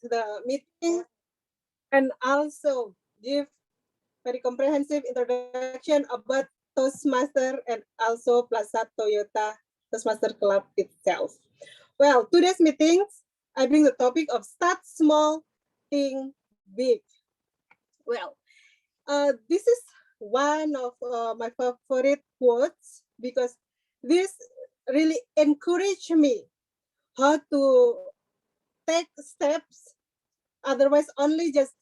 the meeting and also give very comprehensive introduction about Toastmaster and also Plaza Toyota Toastmaster Club itself. Well, today's meetings, I bring the topic of start small, think big. Well, this is one of my favorite quotes because this really encouraged me how to take steps, otherwise only just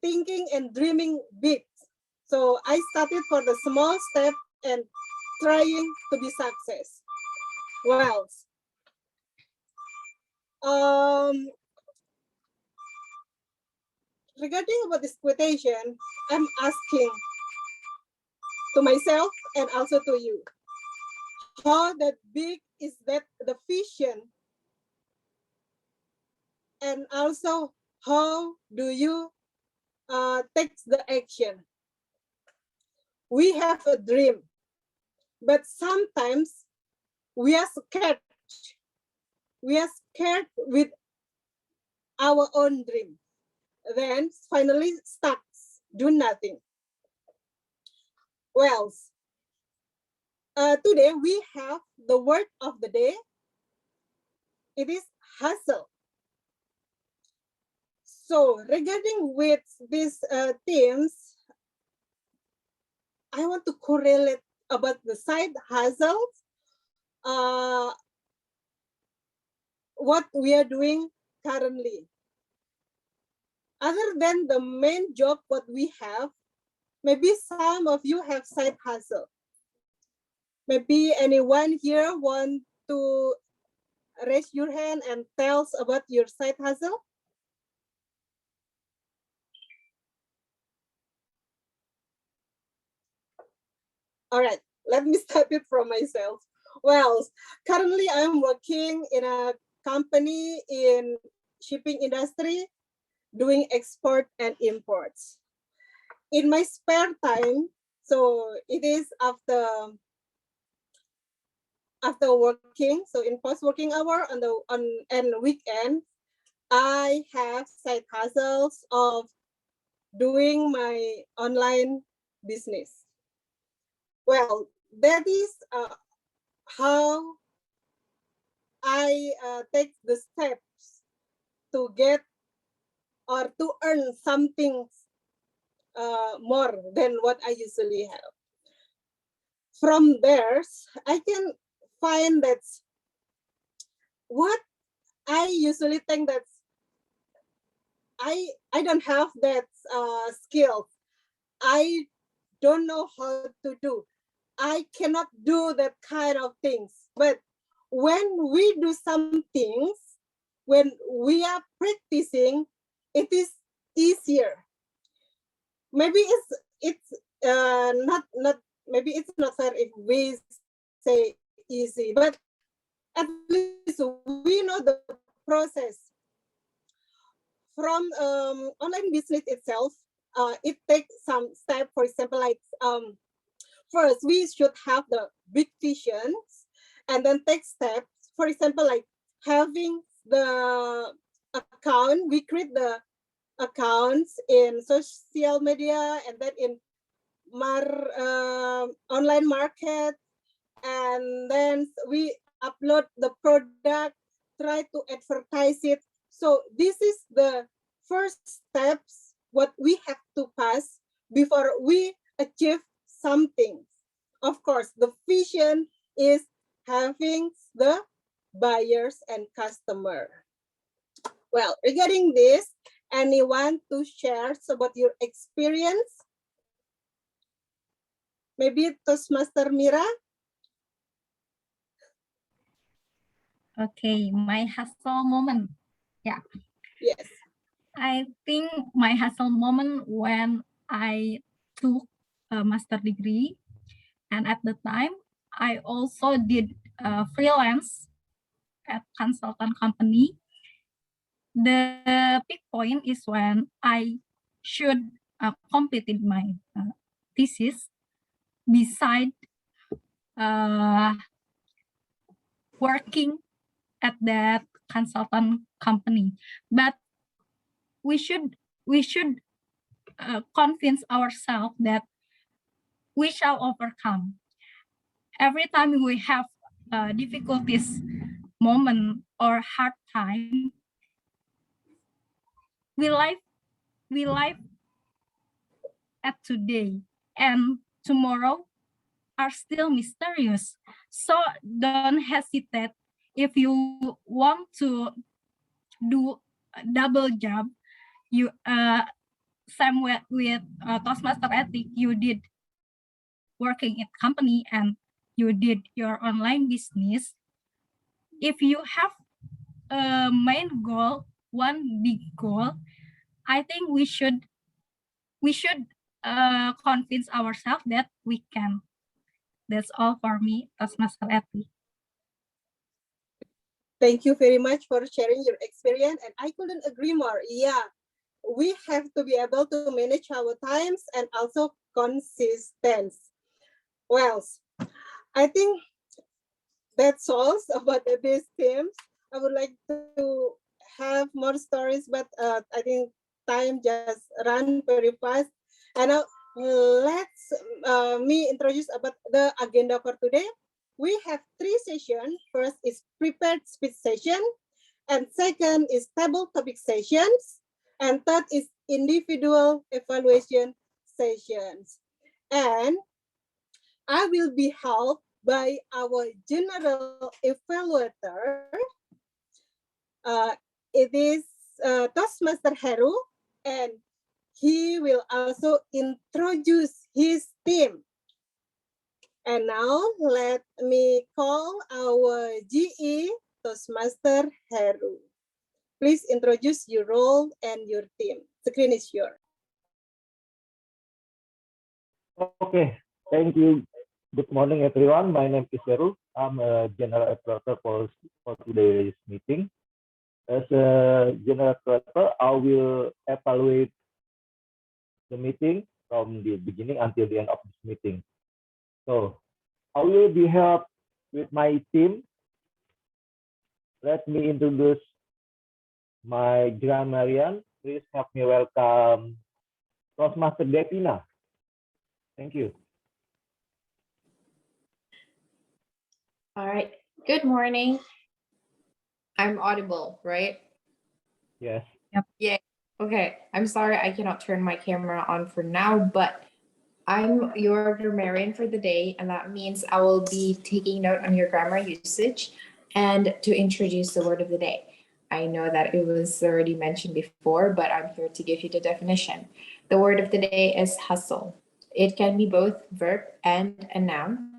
thinking and dreaming big. So I started for the small step and trying to be success. Well, regarding about this quotation, I'm asking to myself and also to you, how that big is that the vision, and also how do you take the action? We have a dream, but sometimes we are scared. We are scared with our own dream. Then finally starts, do nothing. Well, today we have the word of the day. It is hustle. So regarding with these themes, I want to correlate about the side hustles, what we are doing currently. Other than the main job what we have, maybe some of you have side hustle. Maybe anyone here want to raise your hand and tell us about your side hustle? All right, let me start it from myself. Well, currently I'm working in a company in shipping industry, doing export and imports. In my spare time, so it is after working, so in post working hour and weekend, I have side hustles of doing my online business. Well, that is how I take the steps to get or to earn something more than what I usually have. From there, I can find that what I usually think that I don't have that skill. I don't know how to do. I cannot do that kind of things. But when we do some things, when we are practicing, it is easier. Maybe it's not maybe it's not fair if we say easy, but at least we know the process. From online business itself, it takes some steps. For example, like first we should have the big visions, and then take steps. For example, like having the account, we create the accounts in social media and then in online market, and then we upload the product, try to advertise it. So this is the first steps what we have to pass before we achieve something. Of course, the vision is having the buyers and customer. Well, regarding this, anyone to share about your experience? Maybe Toastmaster Mirra? Okay, my hustle moment. Yeah. Yes. I think my hustle moment when I took a master degree, and at the time I also did freelance at consultant company. The big point is when I should completed my thesis beside working at that consultant company, but we should convince ourselves that we shall overcome. Every time we have difficulties, moment, or hard time, we live at today, and tomorrow are still mysterious. So don't hesitate if you want to do a double job. You same with Toastmaster ethic, you did working in company and you did your online business. If you have a main goal, one big goal, I think we should convince ourselves that we can. That's all for me, Toastmaster ethic. Thank you very much for sharing your experience, and I couldn't agree more. Yeah, we have to be able to manage our times and also consistent. Well, I think that's all about these themes. I would like to have more stories, but I think time just ran very fast. And now let's me introduce about the agenda for today. We have 3 sessions. First is prepared speech session, and second is table topic sessions, and third is individual evaluation sessions. And I will be helped by our general evaluator. It is Toastmaster Heru, and he will also introduce his team. And now let me call our GE Toastmaster Heru. Please introduce your role and your team. The screen is yours. Okay, thank you. Good morning, everyone. My name is Heru. I'm a general evaluator for today's meeting. As a general evaluator, I will evaluate the meeting from the beginning until the end of this meeting. So I will be helped with my team. Let me introduce my Grammarian. Please help me welcome Toastmaster Devina. Thank you. All right. Good morning. I'm audible, right? Yes. Yep. Yeah. Okay. I'm sorry I cannot turn my camera on for now, but I'm your grammarian for the day, and that means I will be taking note on your grammar usage and to introduce the word of the day. I know that it was already mentioned before, but I'm here to give you the definition. The word of the day is hustle. It can be both verb and a noun.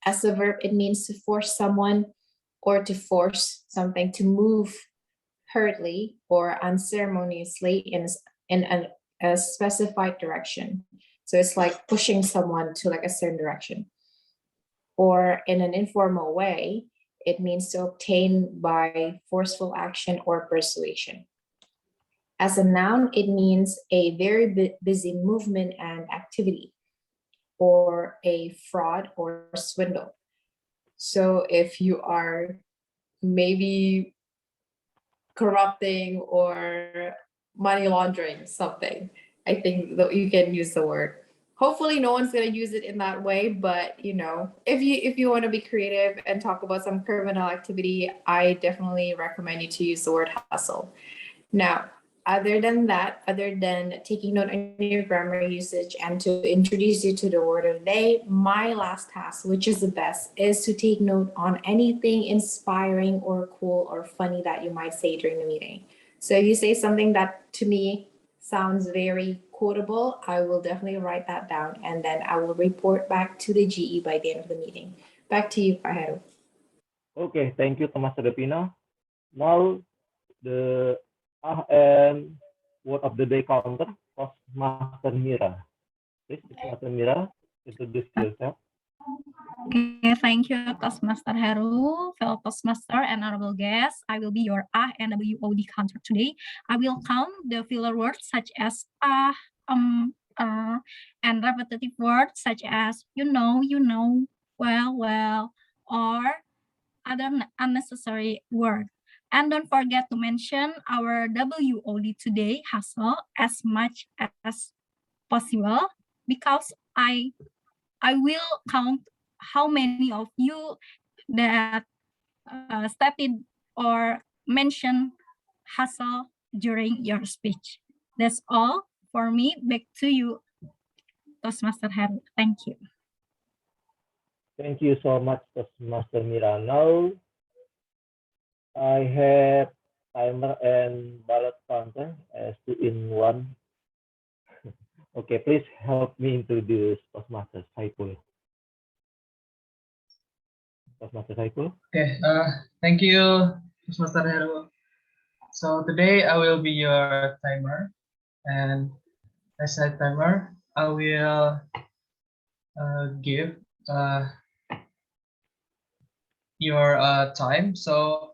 As a verb, it means to force someone or to force something to move hurriedly or unceremoniously in a specified direction. So it's like pushing someone to like a certain direction. Or in an informal way, it means to obtain by forceful action or persuasion. As a noun, it means a very busy movement and activity, or a fraud or swindle. So if you are maybe corrupting or money laundering something, I think that you can use the word. Hopefully no one's going to use it in that way, but you know, if you want to be creative and talk about some criminal activity, I definitely recommend you to use the word hustle. Now, other than taking note on your grammar usage and to introduce you to the word of the day, my last task, which is the best, is to take note on anything inspiring or cool or funny that you might say during the meeting. So if you say something that to me sounds very quotable, I will definitely write that down, and then I will report back to the GE by the end of the meeting. Back to you, Pak Heru. Okay, thank you, Toastmaster Devina. Now, the and word of the day counter, Toastmaster Mirra. Please, Toastmaster Mirra, introduce yourself. Okay, thank you, Toastmaster Heru, fellow Toastmaster and honorable guests. I will be your and WOD counter today. I will count the filler words such as and repetitive words such as you know, well, or other unnecessary word. And don't forget to mention our WOD today, hustle, as much as possible, because I will count how many of you that stated or mentioned hustle during your speech. That's all for me. Back to you, Toastmaster Heru. Thank you. Thank you so much, Toastmaster Mirra. Now, I have timer and ballot counter as 2-in-1. Okay, please help me introduce Toastmaster Syaiful. Toastmaster Syaiful. Okay, thank you, Toastmaster Heru. So today I will be your timer, and as a timer, I will give your time. So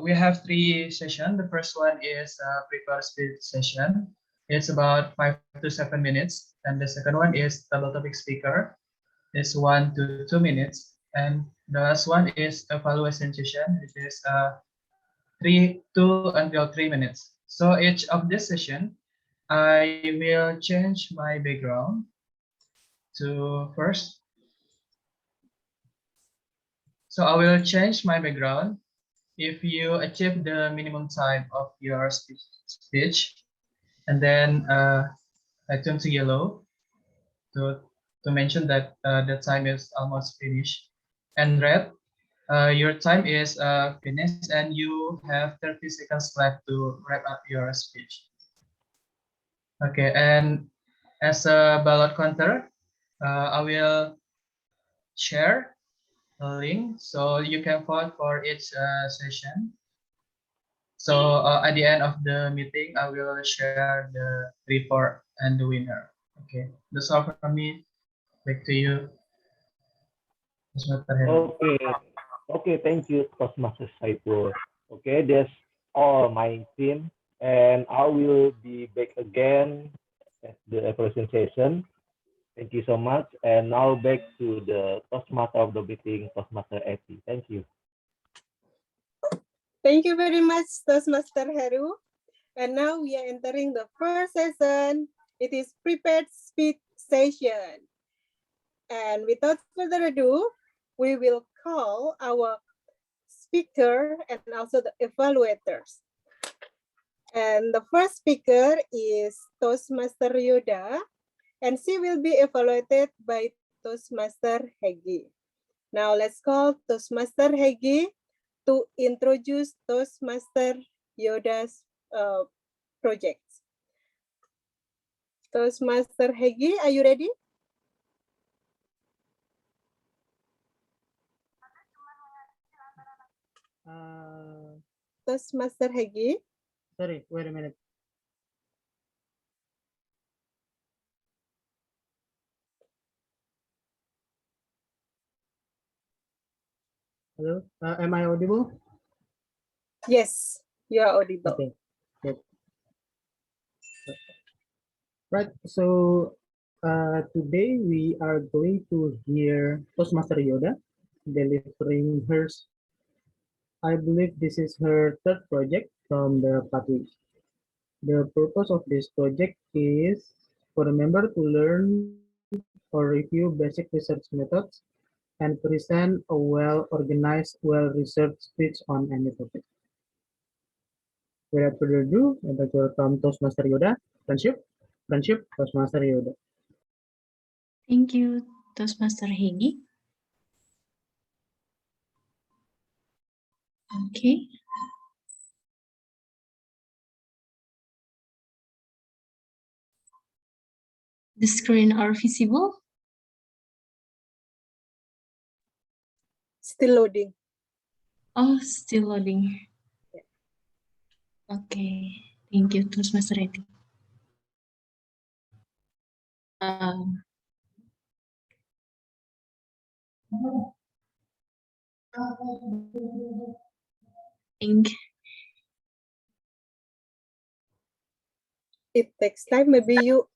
we have 3 sessions. The first one is prepare speech session. It's about 5 to 7 minutes, and the second one is double topic speaker. It's 1 to 2 minutes, and the last one is evaluation session, which is 2 until 3 minutes. So each of this session, I will change my background to first. So I will change my background if you achieve the minimum time of your speech, and then I turn to yellow to mention that the time is almost finished, and red, your time is finished and you have 30 seconds left to wrap up your speech. Okay, and as a ballot counter, I will share a link so you can vote for each session. So at the end of the meeting, I will share the report and the winner. Okay, that's all from me. Back to you, Mr. Heru. Okay, thank you, Toastmaster Syaiful. Okay, that's all my team, and I will be back again at the evaluation session. Thank you so much, and now back to the Toastmaster of the meeting, Toastmaster Eti. Thank you. Thank you very much, Toastmaster Heru. And now we are entering the first session. It is prepared speech session. And without further ado, we will call our speaker and also the evaluators. And the first speaker is Toastmaster Yoda, and she will be evaluated by Toastmaster Heggy. Now let's call Toastmaster Heggy to introduce Toastmaster Yoda's project. Toastmaster Heggy, are you ready? Toastmaster Heggy. Sorry, wait a minute. Hello, am I audible? Yes, you are audible. Okay, good. Right, so today we are going to hear Toastmaster Yoda delivering hers. I believe this is her third project from the pathway. The purpose of this project is for the member to learn or review basic research methods and present a well-organized, well-researched speech on any topic. Without further ado, I'd like to welcome Toastmaster Yoda. Friendship, Toastmaster Yoda. Thank you, Toastmaster Heggy. Okay. The screen are visible. Still loading. Oh, still loading. Okay. Thank you, Toastmaster Heggy. It takes time. Maybe you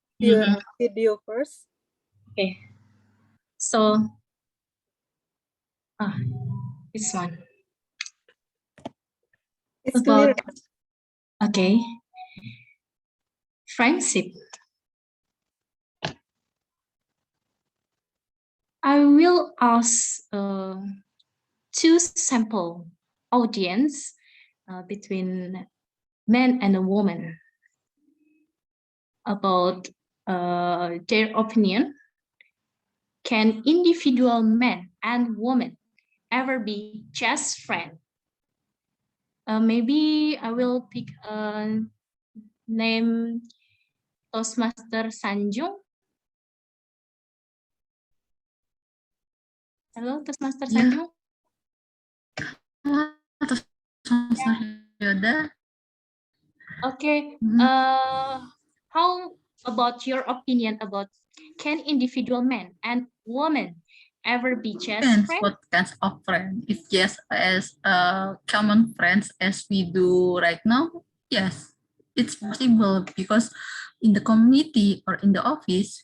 video first. Okay. So, this one. It's clear. About, okay. Friendship. I will ask two sample audience between man and a woman about their opinion. Can individual man and woman ever be just friend? Maybe I will pick a name Toastmaster Sanjung. Hello, Toastmaster Yeah. Sanjung. Toastmaster Yoda. Okay. Mhm. How about your opinion about can individual man and woman ever be just Depends friends? what kinds of friend. If just as common friends as we do right now, yes, it's possible because in the community or in the office,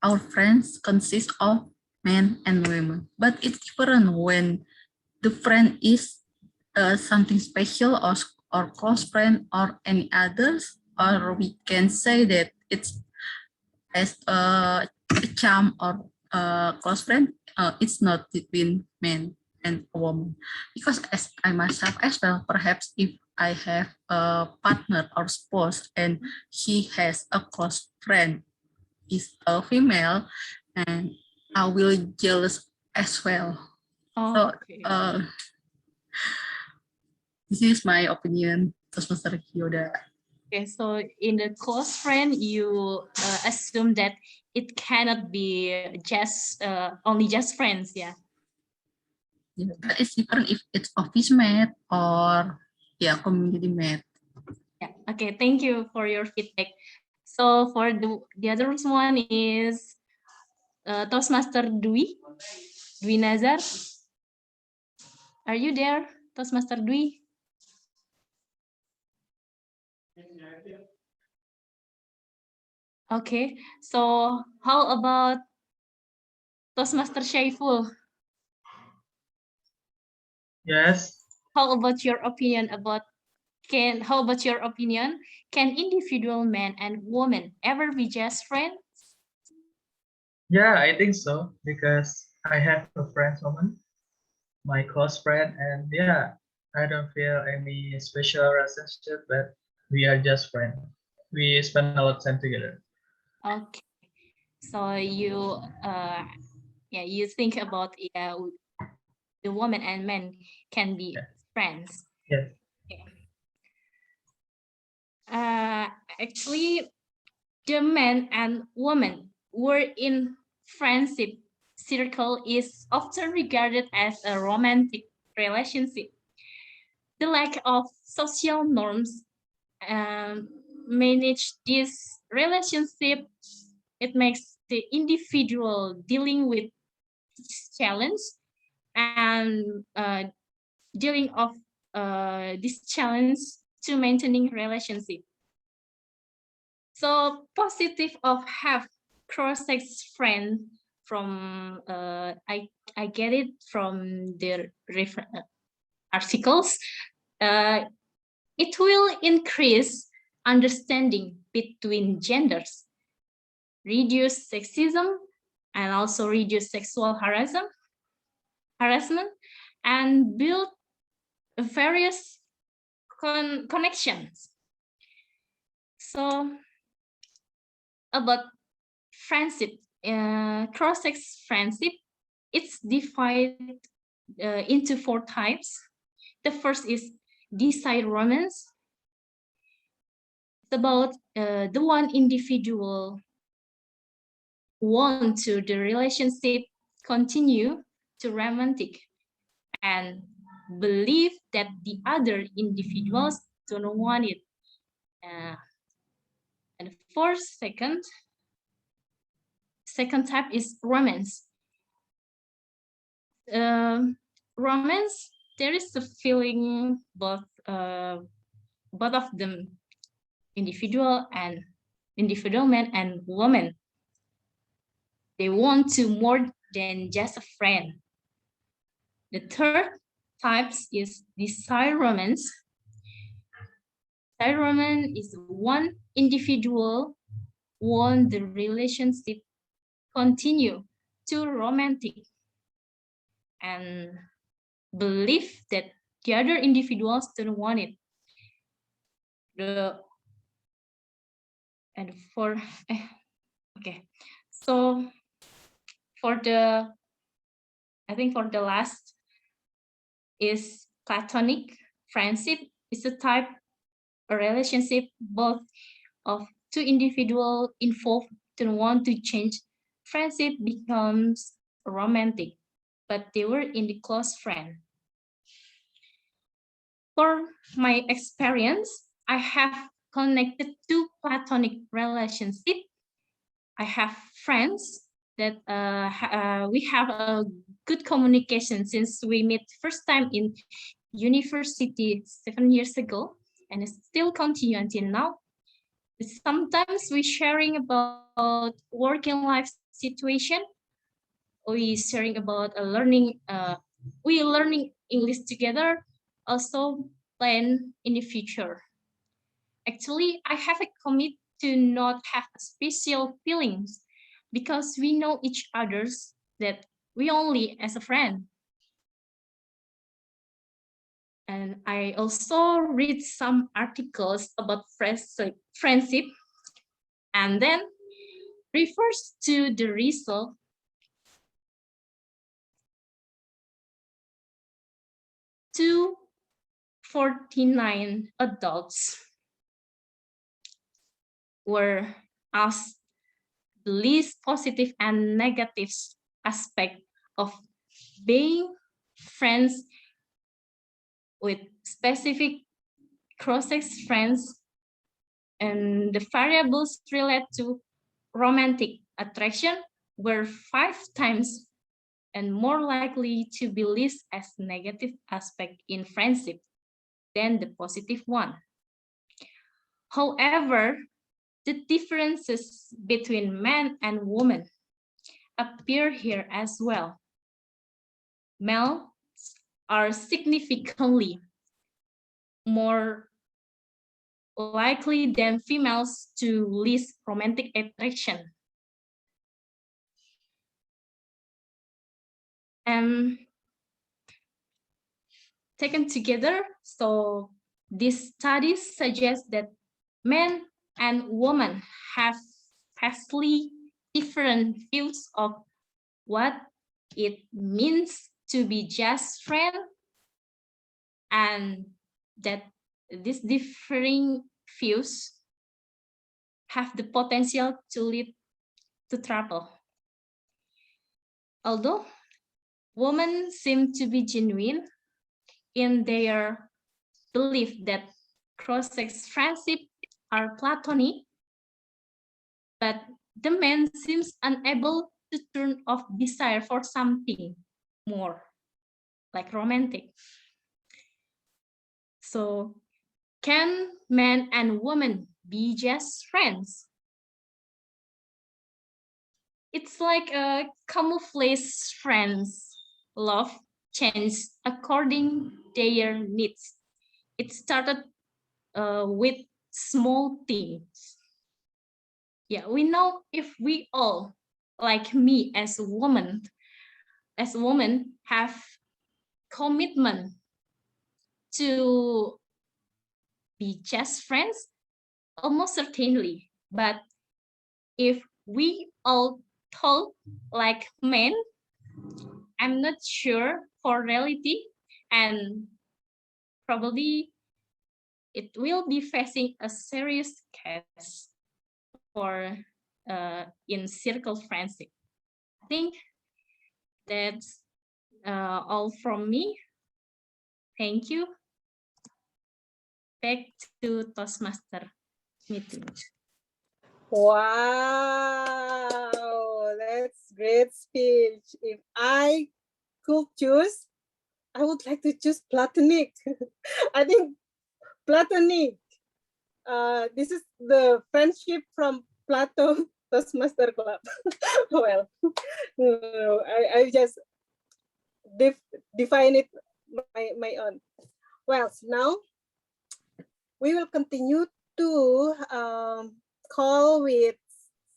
our friends consist of men and women. But it's different when the friend is something special or close friend or any others, or we can say that it's as a charm or a close friend. It's not between men and a woman, because as I myself as well, perhaps if I have a partner or spouse and he has a close friend is a female, and I will jealous as well. So Okay. this is my opinion, Toastmaster Yoda. Okay, so in the close friend, you assume that it cannot be just only just friends, yeah. Yeah, but it's different if it's office mate or community mate. Yeah. Okay. Thank you for your feedback. So for the other one is Toastmaster Dwi Nazar. Are you there, Toastmaster Dwi? Okay. So how about Toastmaster Syaiful? Yes. How about your opinion about how about your opinion? Can individual man and woman ever be just friends? Yeah, I think so because I have a friend woman, my close friend, and yeah, I don't feel any special relationship, but we are just friends. We spend a lot of time together. Okay. So you you think about the woman and men can be Yeah. friends. Yes. Okay. Actually, the man and woman were in friendship circle is often regarded as a romantic relationship. The lack of social norms manage this relationship. It makes the individual dealing with challenge and dealing of this challenge to maintaining relationship. So positive of have cross-sex friend from I get it from the articles. It will increase understanding between genders, reduce sexism, and also reduce sexual harassment, and build various connections. So about friendship, cross-sex friendship, it's divided into 4 types. The first is desire romance. It's about the one individual want to the relationship continue to romantic and believe that the other individuals don't want it. And for second type is romance. Romance, there is a feeling both of them, individual man and woman. They want to more than just a friend. The third type is desire romance. environment is one individual want the relationship continue to romantic and believe that the other individuals don't want it. Okay, so I think for the last is platonic friendship is a type of relationship both of two individuals involved don't want to change. Friendship becomes romantic, but they were in the close friend. For my experience, I have connected two platonic relationships. I have friends that we have a good communication since we met first time in university 7 years ago, and it still continue until now. Sometimes we sharing about working life situation. We sharing about learning. We learning English together. Also plan in the future. Actually, I have a commit to not have special feelings because we know each other's that we only as a friend. And I also read some articles about friendship and then refers to the result. To 49 adults were asked the least positive and negative aspect of being friends with specific cross-sex friends, and the variables related to romantic attraction were 5 times and more likely to be listed as negative aspect in friendship than the positive one. However, the differences between men and women appear here as well. Males are significantly more likely than females to list romantic attraction. And taken together, so these studies suggest that men and women have vastly different views of what it means to be just friend, and that these differing views have the potential to lead to trouble. Although women seem to be genuine in their belief that cross-sex friendship are platonic, but the man seems unable to turn off desire for something more, like romantic. So, can men and women be just friends? It's like a camouflage friends. Love changes according their needs. It started with small things. Yeah, we know if we all, like me as a woman, have commitment to be just friends, almost certainly. But if we all talk like men, I'm not sure for reality, and probably it will be facing a serious case for in circle friendship. I think that's all from me. Thank you. Back to Toastmaster meeting. Wow, that's great speech. If I could choose, I would like to choose platonic. I think platonic. This is the friendship from Plato Toastmaster Club. Well, no, I just define it my own. Well, now We will continue to call with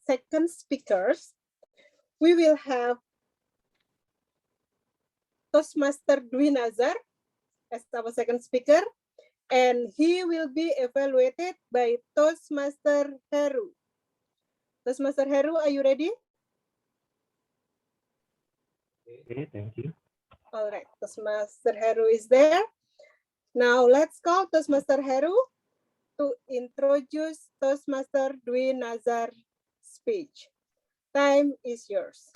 second speakers. We will have Toastmaster Dwi Nazar as our second speaker, and he will be evaluated by Toastmaster Heru. Toastmaster Heru, are you ready? Okay, thank you. All right, Toastmaster Heru is there. Now let's call Toastmaster Heru to introduce Toastmaster Dwi Nazar speech. Time is yours.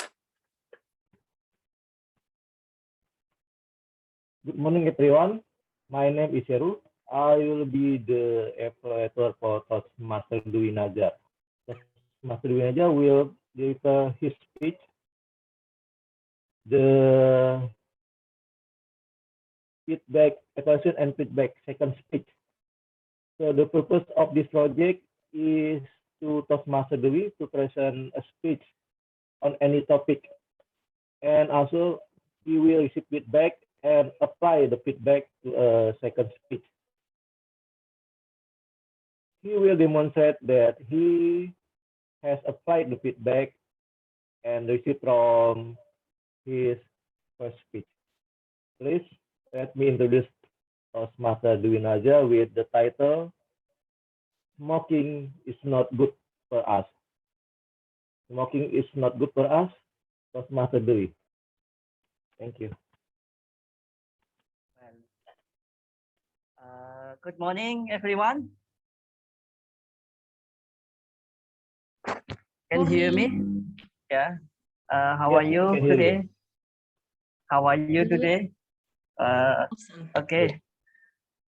Good morning, everyone. My name is Heru. I will be the evaluator for Toastmaster Dwi Nazar. Toastmaster Dwi Nazar will deliver his speech. The feedback, evaluation and feedback, second speech. So the purpose of this project is to Toastmaster Dwi to present a speech on any topic, and also he will receive feedback and apply the feedback to a second speech. He will demonstrate that he has applied the feedback and received from his first speech. Please let me introduce Toastmaster Dwi Nazar with the title "Smoking is not good for us." Smoking is not good for us. Toastmaster Dwi. Thank you. Good morning, everyone. Can you hear me? Yeah. How are Yes, you I can hear you. today? How are you today? Okay.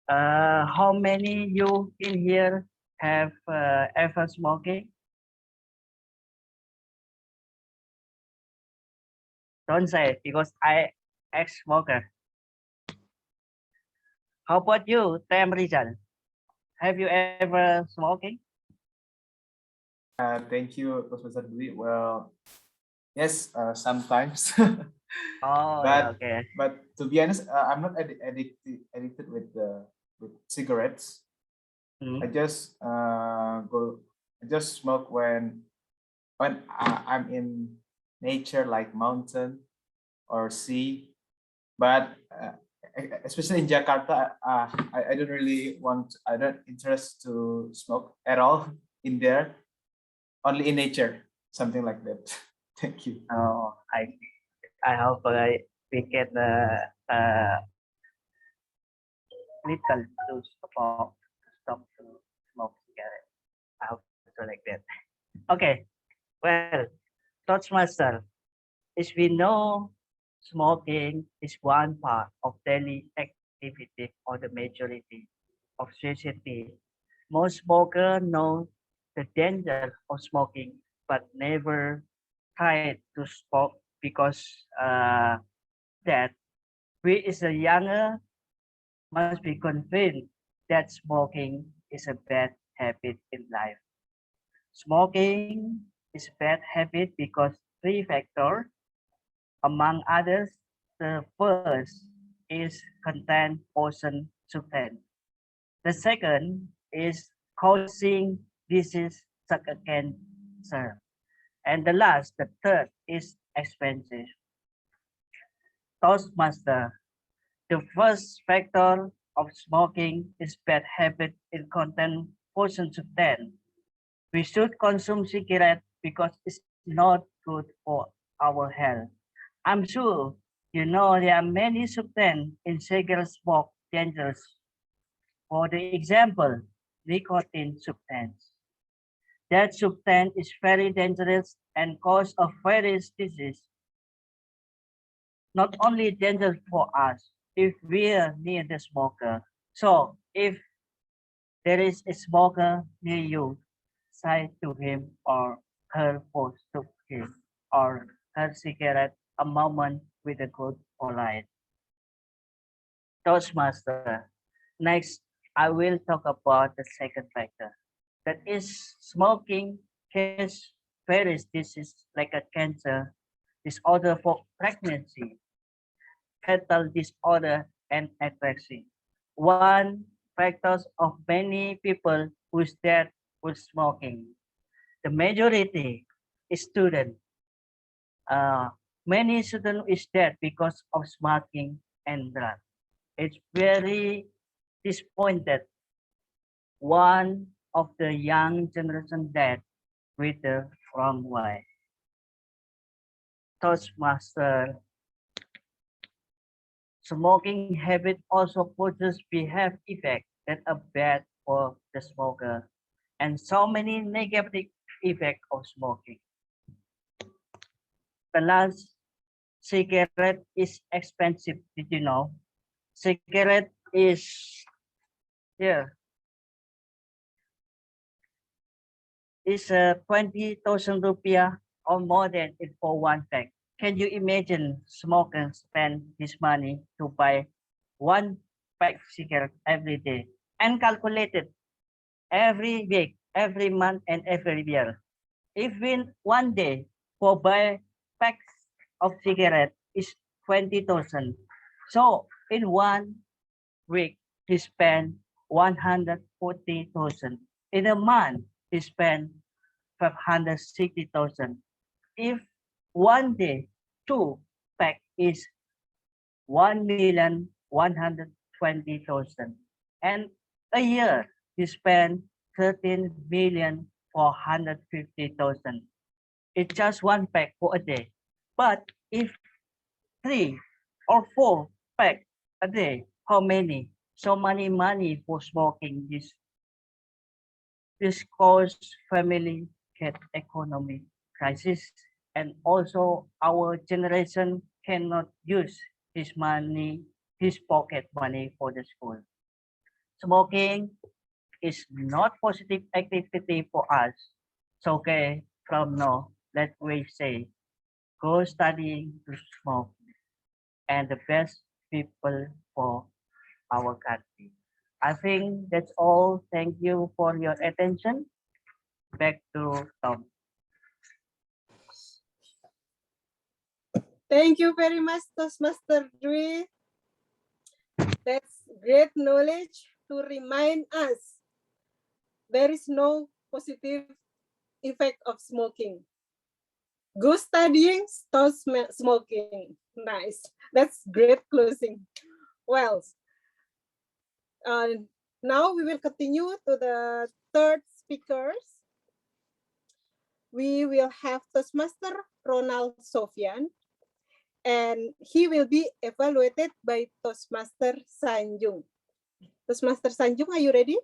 How many you in here have ever smoking? Don't say it because I ex-smoker. How about you, Rizal? Have you ever smoking? Thank you, Professor Dwi. Well, yes, sometimes. Oh, but okay. but to be honest, I'm not addicted with cigarettes. Hmm. I just smoke when I'm in nature, like mountain or sea. But especially in Jakarta, I don't really I don't interest to smoke at all in there. Only in nature, something like that. Thank you. Oh, I hope we get little to stop to smoke cigarette. I hope so like that. Okay. Well, Toastmaster, as we know, smoking is one part of daily activity for the majority of society. Most smokers know the danger of smoking, but never try to smoke because that we as a younger must be convinced that smoking is a bad habit in life. Smoking is a bad habit because three factors, among others, the first is contain poison substance. The second is causing disease such as cancer. And the last, the third is expensive. Toastmaster, the first factor of smoking is bad habit in content poison substance. We should consume cigarette because it's not good for our health. I'm sure you know there are many substances in cigarette smoke dangerous. For the example, nicotine substance. That substance is very dangerous and cause of various diseases. Not only dangerous for us if we are near the smoker. So if there is a smoker near you, say to him or her for to him or her cigarette a moment with a good polite. Toastmaster. Next, I will talk about the second factor. That is smoking causes various diseases like a cancer, disorder for pregnancy, fetal disorder, and epilepsy. One factors of many people whose death was smoking. The majority is student. Many students is dead because of smoking and drugs. It's very disappointed. One of the young generation dead with the wrong way. Toastmaster. Smoking habit also produces behavior effects that are bad for the smoker, and so many negative effects of smoking. The last cigarette is expensive. Did you know? Cigarette is here. Is 20,000 rupiah or more than it for one pack. Can you imagine smokers spend this money to buy one pack cigarette every day and calculated every week, every month, and every year? Even one day for buy packs of cigarette is 20,000. So in 1 week, he spend 140,000. In a month, he spend 560,000. If one day, 2 pack is 1,120,000. And a year, he spend 13,450,000. It's just one pack for a day. But if 3 or 4 pack a day, how many? So many money for smoking. This cause family get economic crisis, and also our generation cannot use his money, his pocket money for the school. Smoking is not positive activity for us. So okay, from now, let we say, go studying to smoke and the best people for our country. I think that's all. Thank you for your attention. Back to Tom. Thank you very much, Toastmaster Dwi. That's great knowledge to remind us there is no positive effect of smoking. Go studying, stop smoking. Nice. That's great closing. Well, now we will continue to the third speakers. We will have Toastmaster Ronald Sofjan, and he will be evaluated by Toastmaster Sanjung. Toastmaster Sanjung, are you ready?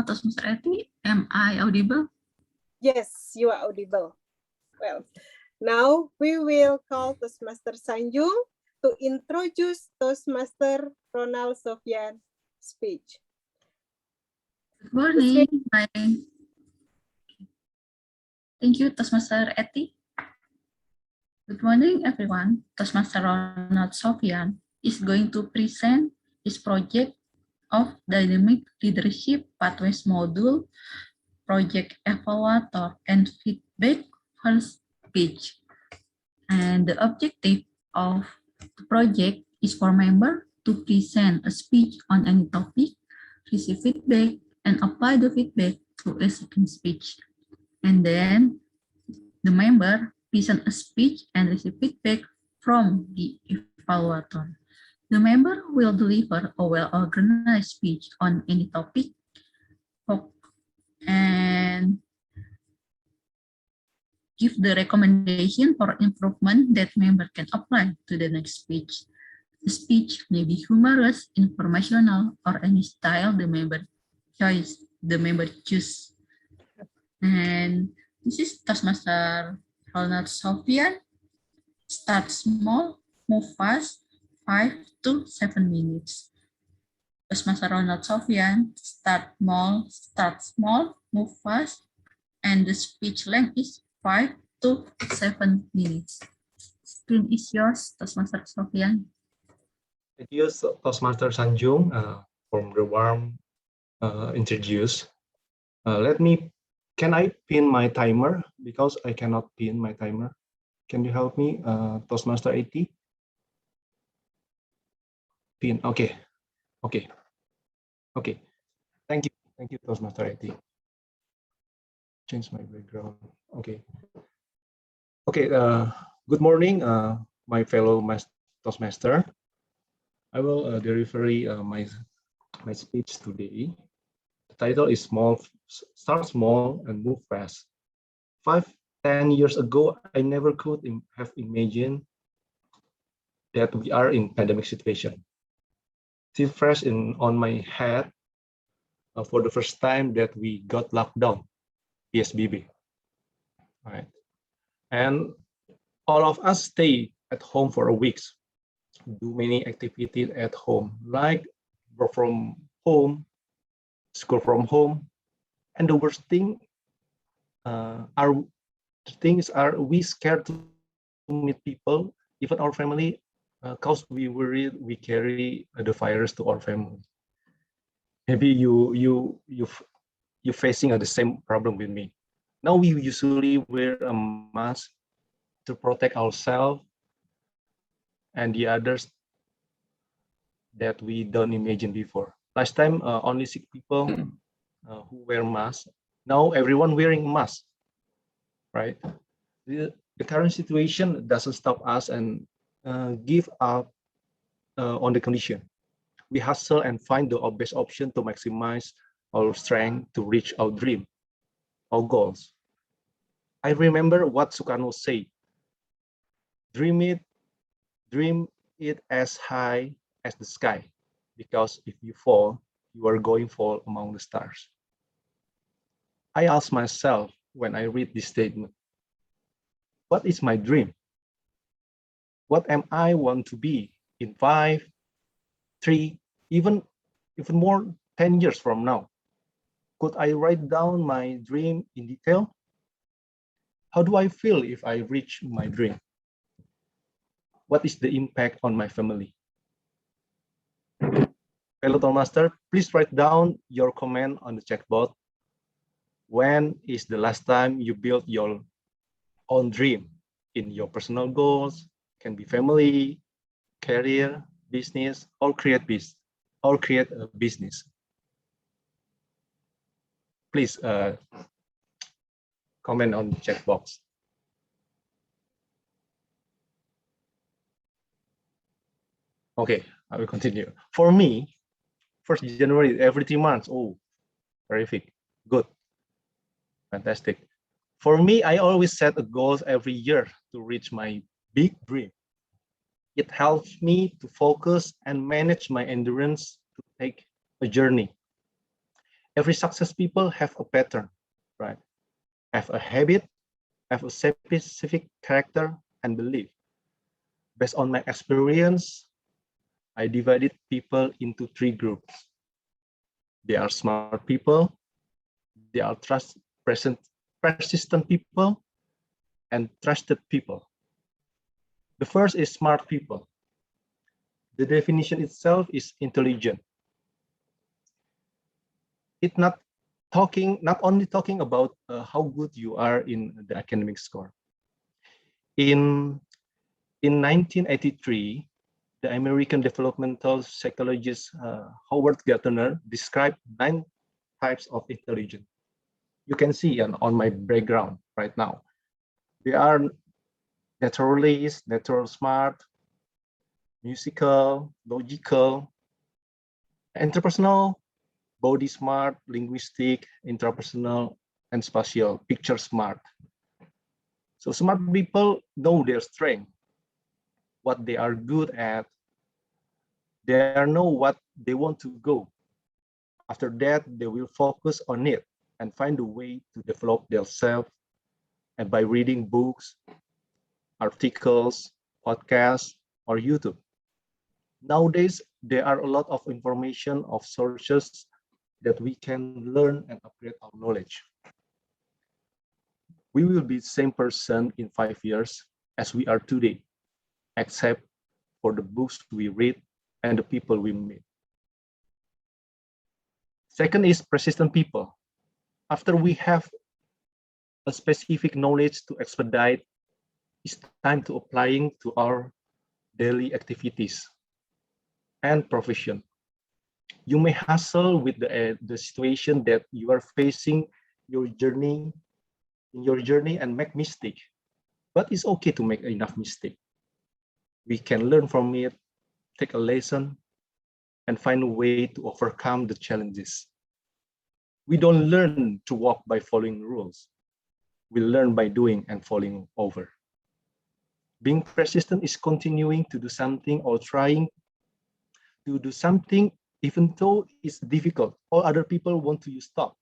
Toastmaster Eti, am I audible? Yes, you are audible. Well, now we will call Toastmaster Sanjung to introduce Toastmaster Ronald Sofjan's speech. Good morning. Thank you, Toastmaster Eti. Good morning, everyone. Toastmaster Ronald Sofjan is going to present his project of Dynamic Leadership Pathways Module, Project Evaluator and Feedback first page. And the objective of the project is for member to present a speech on any topic, receive feedback, and apply the feedback to a second speech. And then the member present a speech and receive feedback from the evaluator. The member will deliver a well-organized speech on any topic and give the recommendation for improvement that member can apply to the next speech. The speech may be humorous, informational, or any style the member choose. And this is Toastmaster Ronald Sofjan. Start small, move fast, 5 to 7 minutes. Toastmaster Ronald Sofjan, start small, move fast, and the speech length is 5 to 7 minutes. Screen is yours, Toastmaster Sofjan. Thank you, Toastmaster Sanjung, for the warm introduce. Can I pin my timer? Because I cannot pin my timer. Can you help me, Toastmaster 80? Pin, okay. Okay. Okay. Thank you, Toastmaster IT. Change my background. Okay. Okay. Good morning, my fellow Toastmaster. I will deliver my speech today. The title is Start Small and Move Fast. 10 years ago, I never could have imagined that we are in pandemic situation. Still fresh on my head for the first time that we got locked down, PSBB. Right. And all of us stay at home for a week, do many activities at home, like work from home, school from home, and the worst thing are we scared to meet people, even our family, because we worried we carry the virus to our family. Maybe you facing the same problem with me. Now we usually wear a mask to protect ourselves and the others that we don't imagine before. Last time, only sick people who wear masks. Now everyone wearing masks, right? The current situation doesn't stop us and give up on the condition. We hustle and find the best option to maximize our strength to reach our dream, our goals. I remember what Sukarno said, dream it as high as the sky, because if you fall, you are going to fall among the stars. I ask myself when I read this statement, what is my dream? What am I want to be in 5, 3, even more 10 years from now? Could I write down my dream in detail? How do I feel if I reach my dream? What is the impact on my family? Fellow Toastmaster, please write down your comment on the chatbot. When is the last time you built your own dream in your personal goals? Can be family, career, business, or create a business. Please comment on the chat box. Okay, I will continue. For me, 1st January every 3 months. Oh, terrific, good, fantastic. For me, I always set a goals every year to reach my big dream. It helps me to focus and manage my endurance to take a journey. Every success people have a pattern, right? Have a habit, have a specific character and belief. Based on my experience, I divided people into 3 groups. They are smart people, they are persistent people, and trusted people. The first is smart people. The definition itself is intelligent. It's not only talking about how good you are in the academic score. In 1983, the American developmental psychologist Howard Gardner described 9 types of intelligence. You can see on my background right now. They are naturalist, natural smart, musical, logical, interpersonal, body smart, linguistic, intrapersonal, and spatial, picture smart. So smart people know their strength, what they are good at. They know what they want to go. After that, they will focus on it and find a way to develop themselves, and by reading books, articles, podcasts, or YouTube. Nowadays, there are a lot of information of sources that we can learn and upgrade our knowledge. We will be the same person in 5 years as we are today, except for the books we read and the people we meet. Second is persistent people. After we have a specific knowledge to expedite, it's time to applying to our daily activities and profession. You may hustle with the situation that you are facing in your journey and make mistake, but it's okay to make enough mistake. We can learn from it, take a lesson, and find a way to overcome the challenges. We don't learn to walk by following rules. We learn by doing and falling over. Being persistent is continuing to do something or trying to do something even though it's difficult or other people want you stop.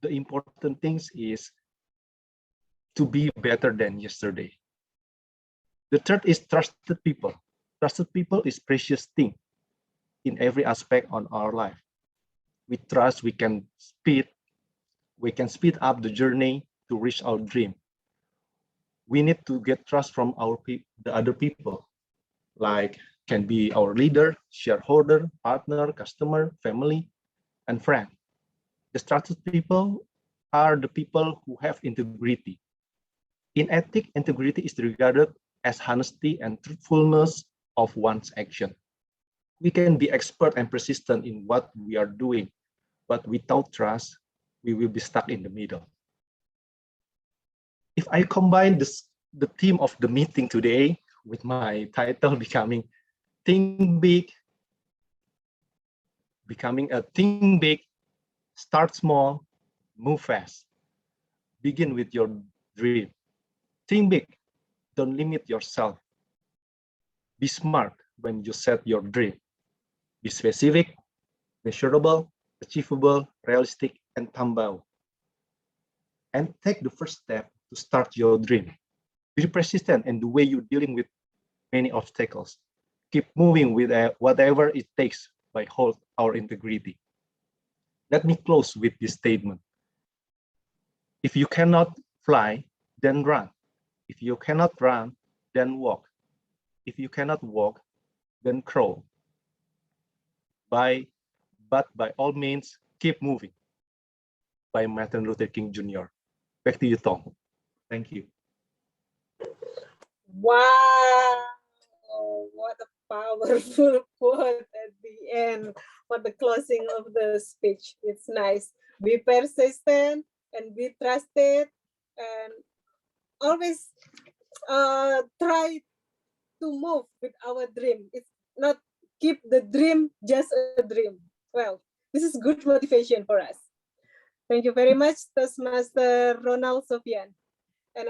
The important thing is to be better than yesterday. The third is trusted people. Trusted people is precious thing in every aspect on our life. We trust we can speed up the journey to reach our dream. We need to get trust from the other people, like can be our leader, shareholder, partner, customer, family, and friend. The trusted people are the people who have integrity. In ethics, integrity is regarded as honesty and truthfulness of one's action. We can be expert and persistent in what we are doing, but without trust, we will be stuck in the middle. If I combine the theme of the meeting today with my title becoming Think Big, start small, move fast. Begin with your dream. Think big, don't limit yourself. Be smart when you set your dream. Be specific, measurable, achievable, realistic, and tambal. And take the first step to start your dream. Be persistent in the way you're dealing with many obstacles. Keep moving with whatever it takes by hold our integrity. Let me close with this statement. If you cannot fly, then run. If you cannot run, then walk. If you cannot walk, then crawl. But by all means, keep moving. By Martin Luther King Jr. Back to you, Tom. Thank you. Wow, what a powerful quote at the end for the closing of the speech. It's nice. Be persistent and be trusted, and always try to move with our dream. It's not keep the dream just a dream. Well, this is good motivation for us. Thank you very much, Toastmaster Ronald, Sofjan. And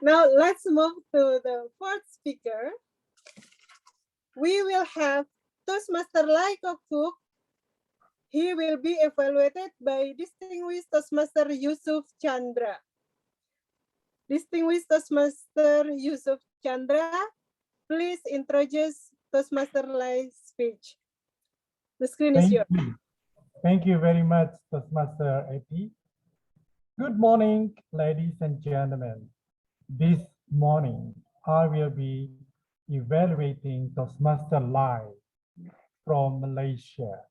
now let's move to the fourth speaker. We will have Toastmaster Lai Kok Fook. He will be evaluated by distinguished Toastmaster Yusuf Chandra. Distinguished Toastmaster Yusuf Chandra, please introduce Toastmaster Lai's speech. The screen is yours. Thank you very much, Toastmaster AP. Good morning, ladies and gentlemen. This morning, I will be evaluating Toastmaster Lai from Malaysia.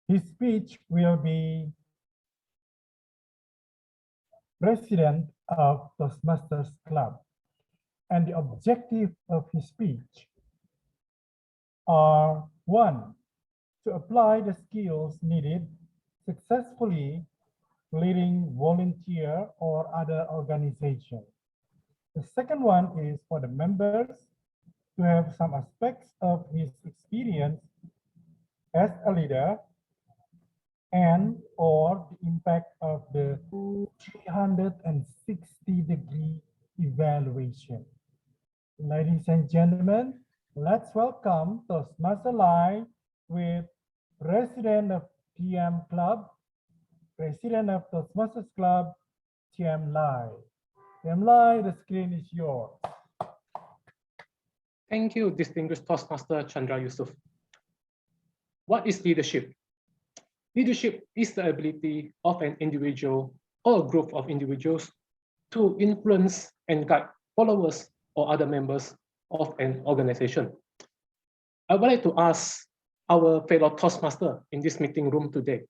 His speech will be President of Toastmasters Club, and the objective of his speech are: 1, to apply the skills needed successfully leading volunteer or other organization. The second one is for the members to have some aspects of his experience as a leader and or the impact of the 360-degree evaluation. Ladies and gentlemen, let's welcome Toastmaster Lai with President of TM Club, President of Toastmasters Club, TM Lai. TM Lai, the screen is yours. Thank you, distinguished Toastmaster Chandra Yusuf. What is leadership? Leadership is the ability of an individual or a group of individuals to influence and guide followers or other members of an organization. I would like to ask our fellow Toastmaster in this meeting room today,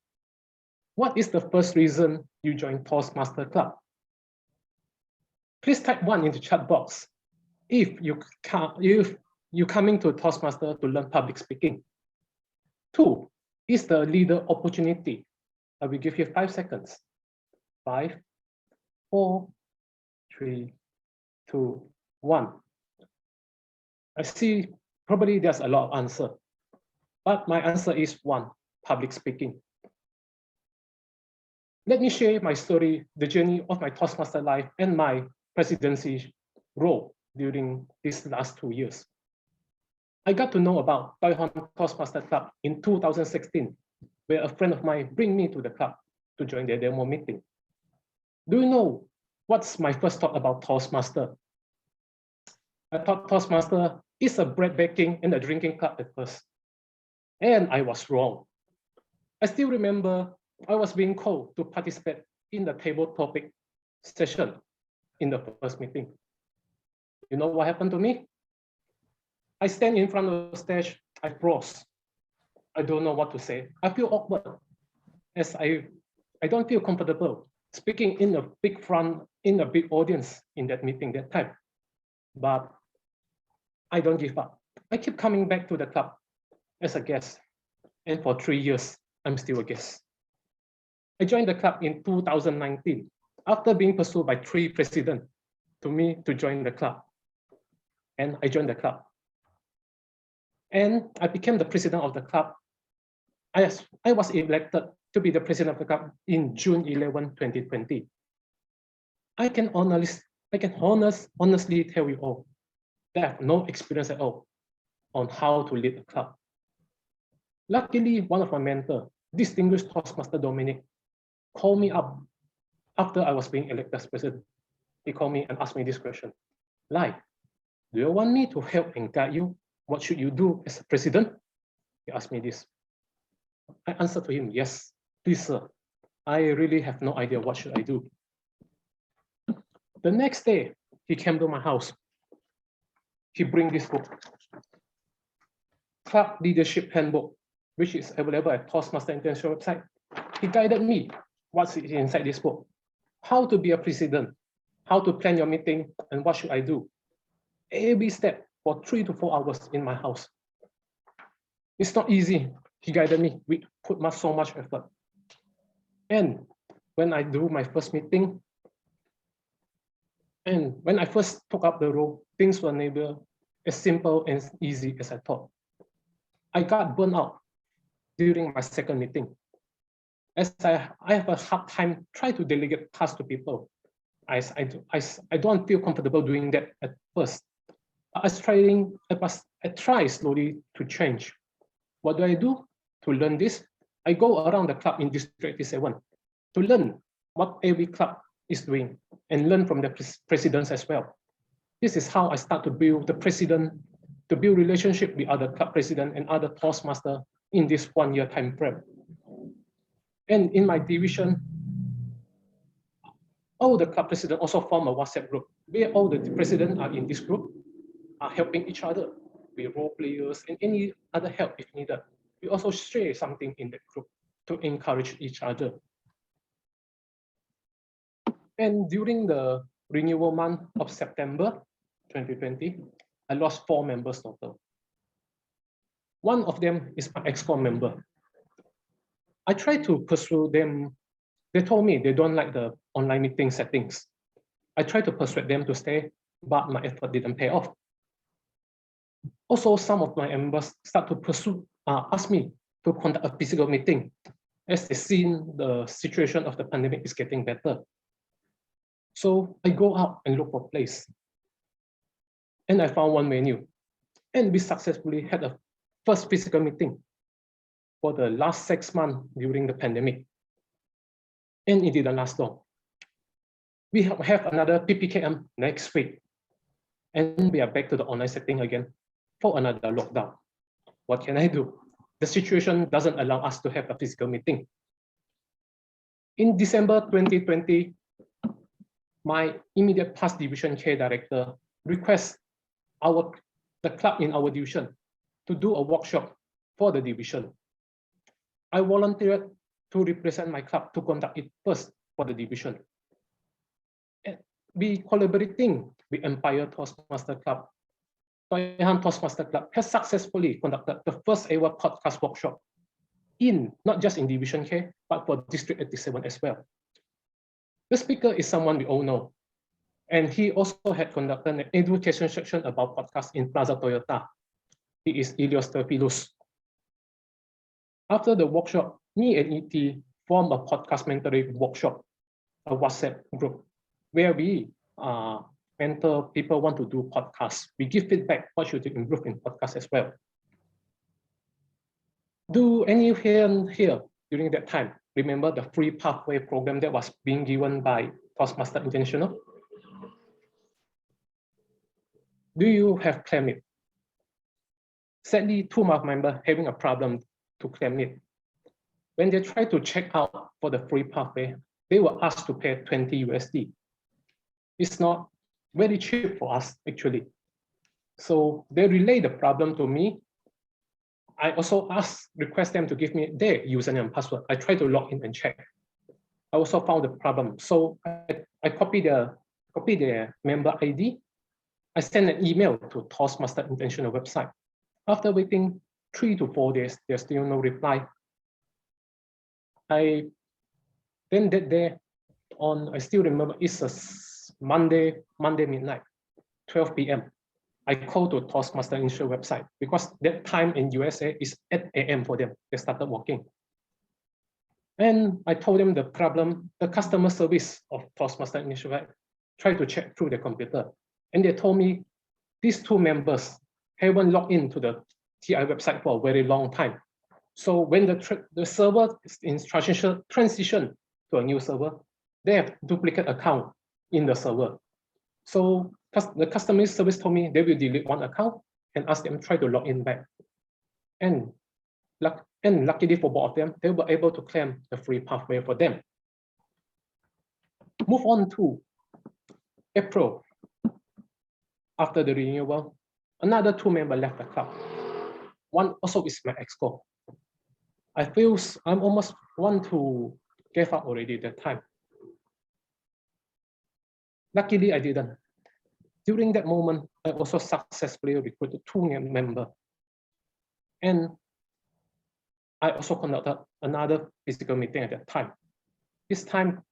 what is the first reason you joined Toastmaster Club? Please type 1 in the chat box if you coming to Toastmaster to learn public speaking. 2 is the leader opportunity. I will give you 5 seconds. 5, 4, 3, 2, 1. I see probably there's a lot of answer, but my answer is 1, public speaking. Let me share my story, the journey of my Toastmaster life and my presidency role during these last 2 years. I got to know about Taiwan Toastmaster Club in 2016, where a friend of mine bring me to the club to join their demo meeting. Do you know what's my first thought about Toastmaster? I thought Toastmaster is a bread baking and a drinking club at first, and I was wrong. I still remember I was being called to participate in the table topic session in the first meeting. You know what happened to me? I stand in front of the stage, I froze. I don't know what to say. I feel awkward as I don't feel comfortable speaking in a big front, in a big audience in that meeting that time. But I don't give up. I keep coming back to the club as a guest. And for 3 years, I'm still a guest. I joined the club in 2019 after being pursued by 3 presidents to me to join the club. And I joined the club. And I became the president of the club. I was elected to be the president of the club in June 11, 2020. I can honestly tell you all that I have no experience at all on how to lead a club. Luckily, one of my mentors, distinguished Toastmaster Dominic, called me up after I was being elected as president. He called me and asked me this question: Lai, do you want me to help and guide you? What should you do as a president? He asked me this. I answered to him, yes, please, sir. I really have no idea what should I do. The next day, he came to my house. He bring this book, Club Leadership Handbook, which is available at Toastmaster International website. He guided me what's inside this book, how to be a president, how to plan your meeting, and what should I do. Every step for 3 to 4 hours in my house. It's not easy. He guided me. We put so much effort. And when I do my first meeting, and when I first took up the role, things were never as simple and easy as I thought. I got burnt out during my second meeting, as I have a hard time trying to delegate tasks to people. I don't feel comfortable doing that at first. I try slowly to change. What do I do to learn this? I go around the club in District 87 to learn what every club is doing and learn from the presidents as well. This is how I start to build relationship with other club presidents and other Toastmasters in this 1 year time frame. And in my division, all the club presidents also form a WhatsApp group where all the presidents are in this group, are helping each other with role players and any other help if needed. We also share something in that group to encourage each other. And during the renewal month of September 2020, I lost 4 members total. One of them is my ex-com member. I tried to pursue them. They told me they don't like the online meeting settings. I tried to persuade them to stay, but my effort didn't pay off. Also, some of my members start to ask me to conduct a physical meeting as they see the situation of the pandemic is getting better. So I go out and look for a place. And I found one venue. And we successfully had a first physical meeting for the last 6 months during the pandemic. And it didn't last long. We have another PPKM next week. And we are back to the online setting again for another lockdown. What can I do? The situation doesn't allow us to have a physical meeting. In December 2020, my immediate past division K director requests the club in our division to do a workshop for the division. I volunteered to represent my club to conduct it first for the division. And we collaborating with Empire Toastmaster Club Toyahan Toastmaster Club has successfully conducted the first ever podcast workshop in not just in Division K, but for District 87 as well. The speaker is someone we all know, and he also had conducted an education section about podcasts in Plaza Toyota. He is Ilios Terpilus. After the workshop, me and ET formed a podcast mentoring workshop, a WhatsApp group, where we mentor people want to do podcasts. We give feedback what should improve in podcasts as well. Do any here during that time remember the free pathway program that was being given by Toastmasters International? Do you have claimed it? Sadly, two of my members having a problem to claim it. When they try to check out for the free pathway, they were asked to pay 20 USD. It's not very cheap for us, actually. So they relay the problem to me. I also request them to give me their username and password. I try to log in and check. I also found the problem. So I copy their member ID. I send an email to Toastmasters International website. After waiting 3 to 4 days, there's still no reply. Then that day I still remember, it's a Monday midnight, 12 p.m. I called to Toastmasters International website because that time in USA is 8 a.m. for them. They started working. And I told them the problem, the customer service of Toastmasters International tried to check through the computer. And they told me these two members haven't logged into the TI website for a very long time. So when the server is in transition to a new server, they have duplicate account in the server. So the customer service told me they will delete one account and ask them to try to log in back. And luckily for both of them, they were able to claim the free pathway for them. Move on to April. After the renewal, another two members left the club. One also is my ex-co. I feel I'm almost want to give up already at that time. Luckily, I didn't. During that moment, I also successfully recruited two new members. And I also conducted another physical meeting at that time. This time,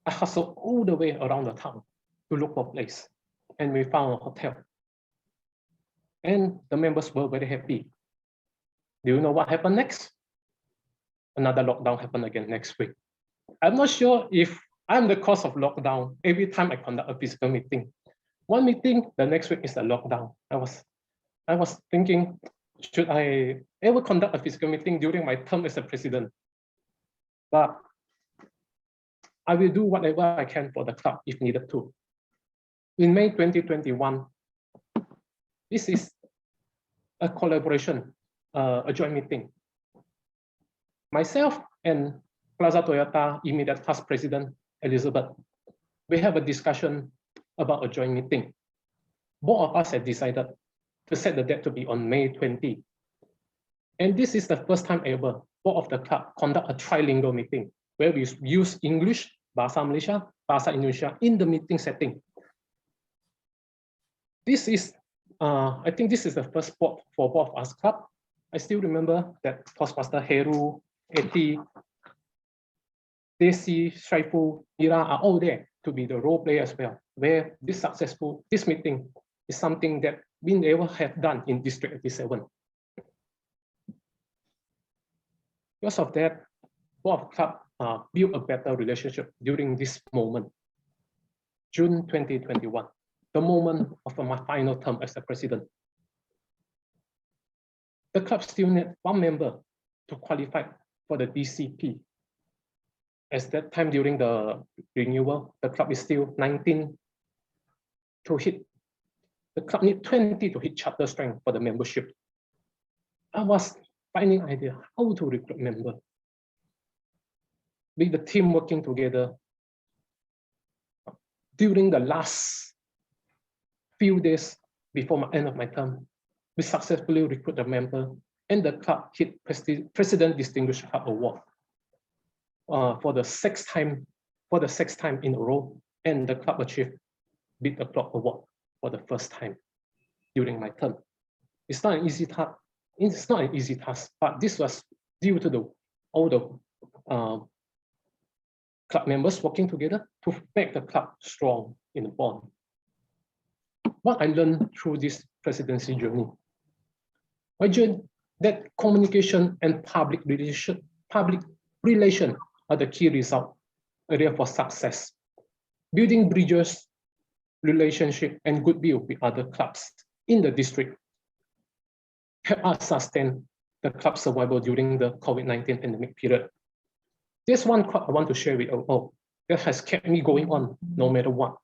I hustled all the way around the town to look for a place. And we found a hotel. And the members were very happy. Do you know what happened next? Another lockdown happened again next week. I'm not sure if I'm the cause of lockdown every time I conduct a physical meeting. One meeting, the next week is the lockdown. I was thinking, should I ever conduct a physical meeting during my term as a president? But I will do whatever I can for the club if needed to. In May 2021, this is a collaboration, a joint meeting. Myself and Plaza Toyota immediate past president, Elizabeth, we have a discussion about a joint meeting. Both of us had decided to set the date to be on May 20. And this is the first time ever both of the club conduct a trilingual meeting where we use English, Bahasa Malaysia, Bahasa Indonesia in the meeting setting. This is, I think this is the first spot for both of us club. I still remember that Toastmaster Heru, Eti, Desi, Syaiful, Mirra are all there to be the role player as well, where this meeting is something that we never have done in District 87. Because of that, both clubs built a better relationship during this moment. June 2021, the moment of my final term as the president. The club still need one member to qualify for the DCP. As that time during the renewal, the club is still 19 to hit. The club need 20 to hit charter strength for the membership. I was finding idea how to recruit member. With the team working together, during the last few days before the end of my term, we successfully recruited a member and the club hit President Distinguished Club Award for the sixth time in a row, and the club achieved Beat the Clock Award for the first time. during my term. It's not an easy task. It's not an easy task, but this was due to all the club members working together to make the club strong in the bond. What I learned through this presidency journey, I learned that communication and public relation are the key result area for success. Building bridges, relationship, and goodwill with other clubs in the district help us sustain the club survival during the COVID-19 pandemic period. There's one quote I want to share with you all that has kept me going on no matter what,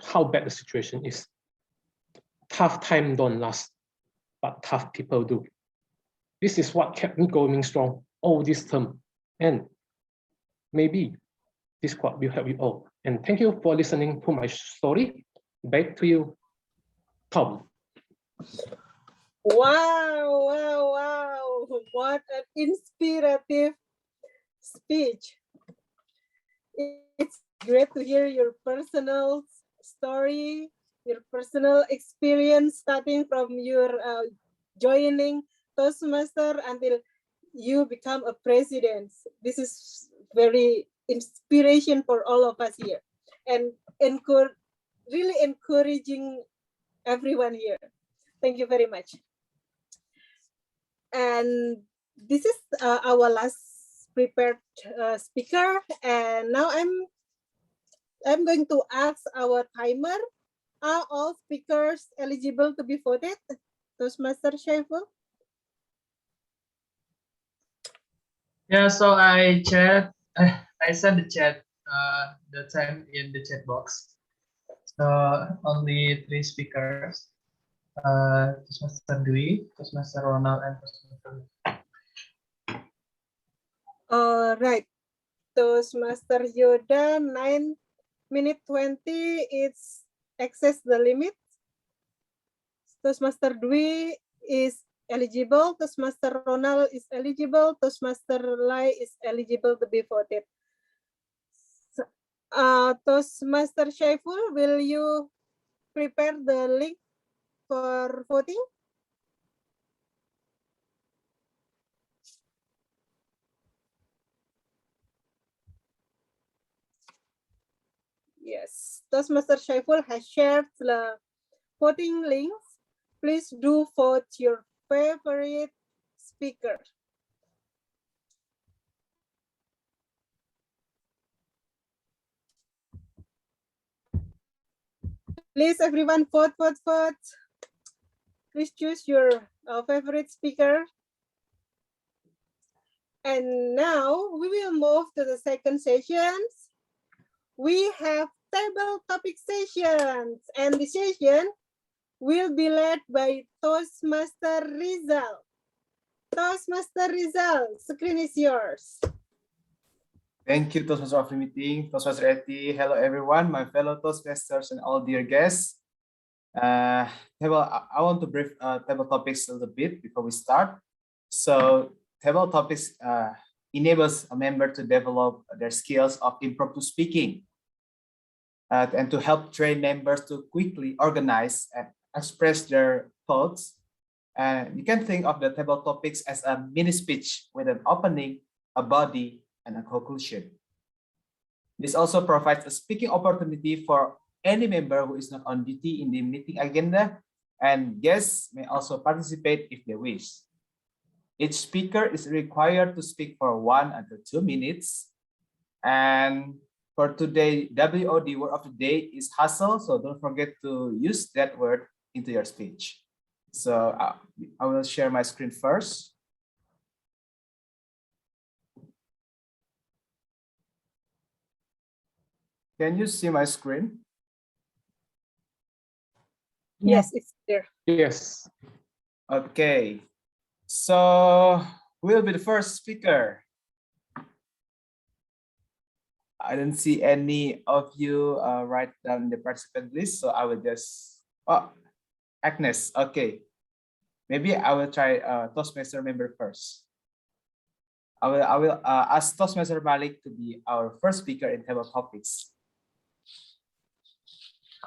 how bad the situation is. Tough time don't last, but tough people do. This is what kept me going strong all this term. And maybe this quote will help you all. And thank you for listening to my story. Back to you, Tom. Wow, wow, wow. What an inspirative speech. It's great to hear your personal story, your personal experience, starting from your joining Toastmaster until you become a president. This is very inspiration for all of us here, and really encouraging everyone here. Thank you very much. And this is our last prepared speaker, and now I'm going to ask our timer: are all speakers eligible to be voted? Toastmaster Syaiful? Yeah, so I sent the chat the time in the chat box. So only 3 speakers. Toastmaster Dwi, Toastmaster Ronald, and Toastmaster. All right. Toastmaster Yoda, 9:20. It's excess the limit. Toastmaster Dwi is eligible. Toastmaster Ronald is eligible. Toastmaster Lai is eligible to be voted. Toastmaster Syaiful, will you prepare the link for voting? Yes, Toastmaster Syaiful has shared the voting links. Please do vote your favorite speaker. Please, everyone, vote, vote, vote. Please choose your favorite speaker. And now we will move to the second sessions. We have table topic sessions, and the session will be led by Toastmaster Rizal. Toastmaster Rizal, screen is yours. Thank you, Toastmaster of the meeting, Toastmaster Eti. Hello, everyone, my fellow Toastmasters and all dear guests. I want to brief table topics a little bit before we start. So, table topics enables a member to develop their skills of impromptu speaking and to help train members to quickly organize and express their thoughts. And you can think of the table topics as a mini speech with an opening, a body, and a conclusion. This also provides a speaking opportunity for any member who is not on duty in the meeting agenda, and guests may also participate if they wish. Each speaker is required to speak for 1 until 2 minutes. And for today, WOD word of the day is hustle, so don't forget to use that word into your speech. So I will share my screen first. Can you see my screen? Yes, it's there. Yes. Okay. So who will be the first speaker? I don't see any of you write down the participant list, so I will just, Agnes, okay. Maybe I will try Toastmaster member first. I will ask Toastmaster Malik to be our first speaker in table topics.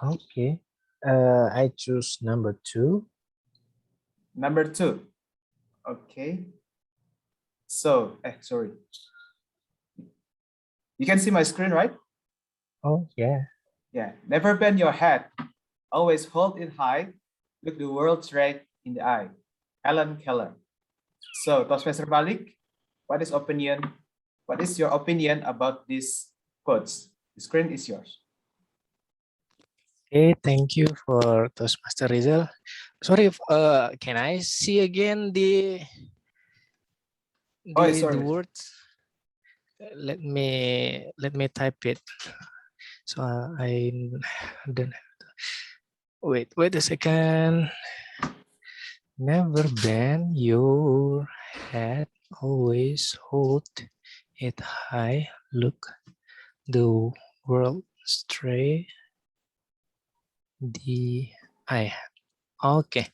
Okay, I choose number 2. Number 2. Okay. So, sorry. You can see my screen, right? Oh, yeah. Yeah. Never bend your head. Always hold it high. Look the world straight in the eye. Helen Keller. So, Toastmaster Balik, what is your opinion about these quotes? The screen is yours. Okay, thank you for Toastmaster Rizal. Sorry, can I see again the Sorry. words? Let me type it. So I don't wait a second. Never bend your head, always hold it high. Look the world straight the eye. Okay.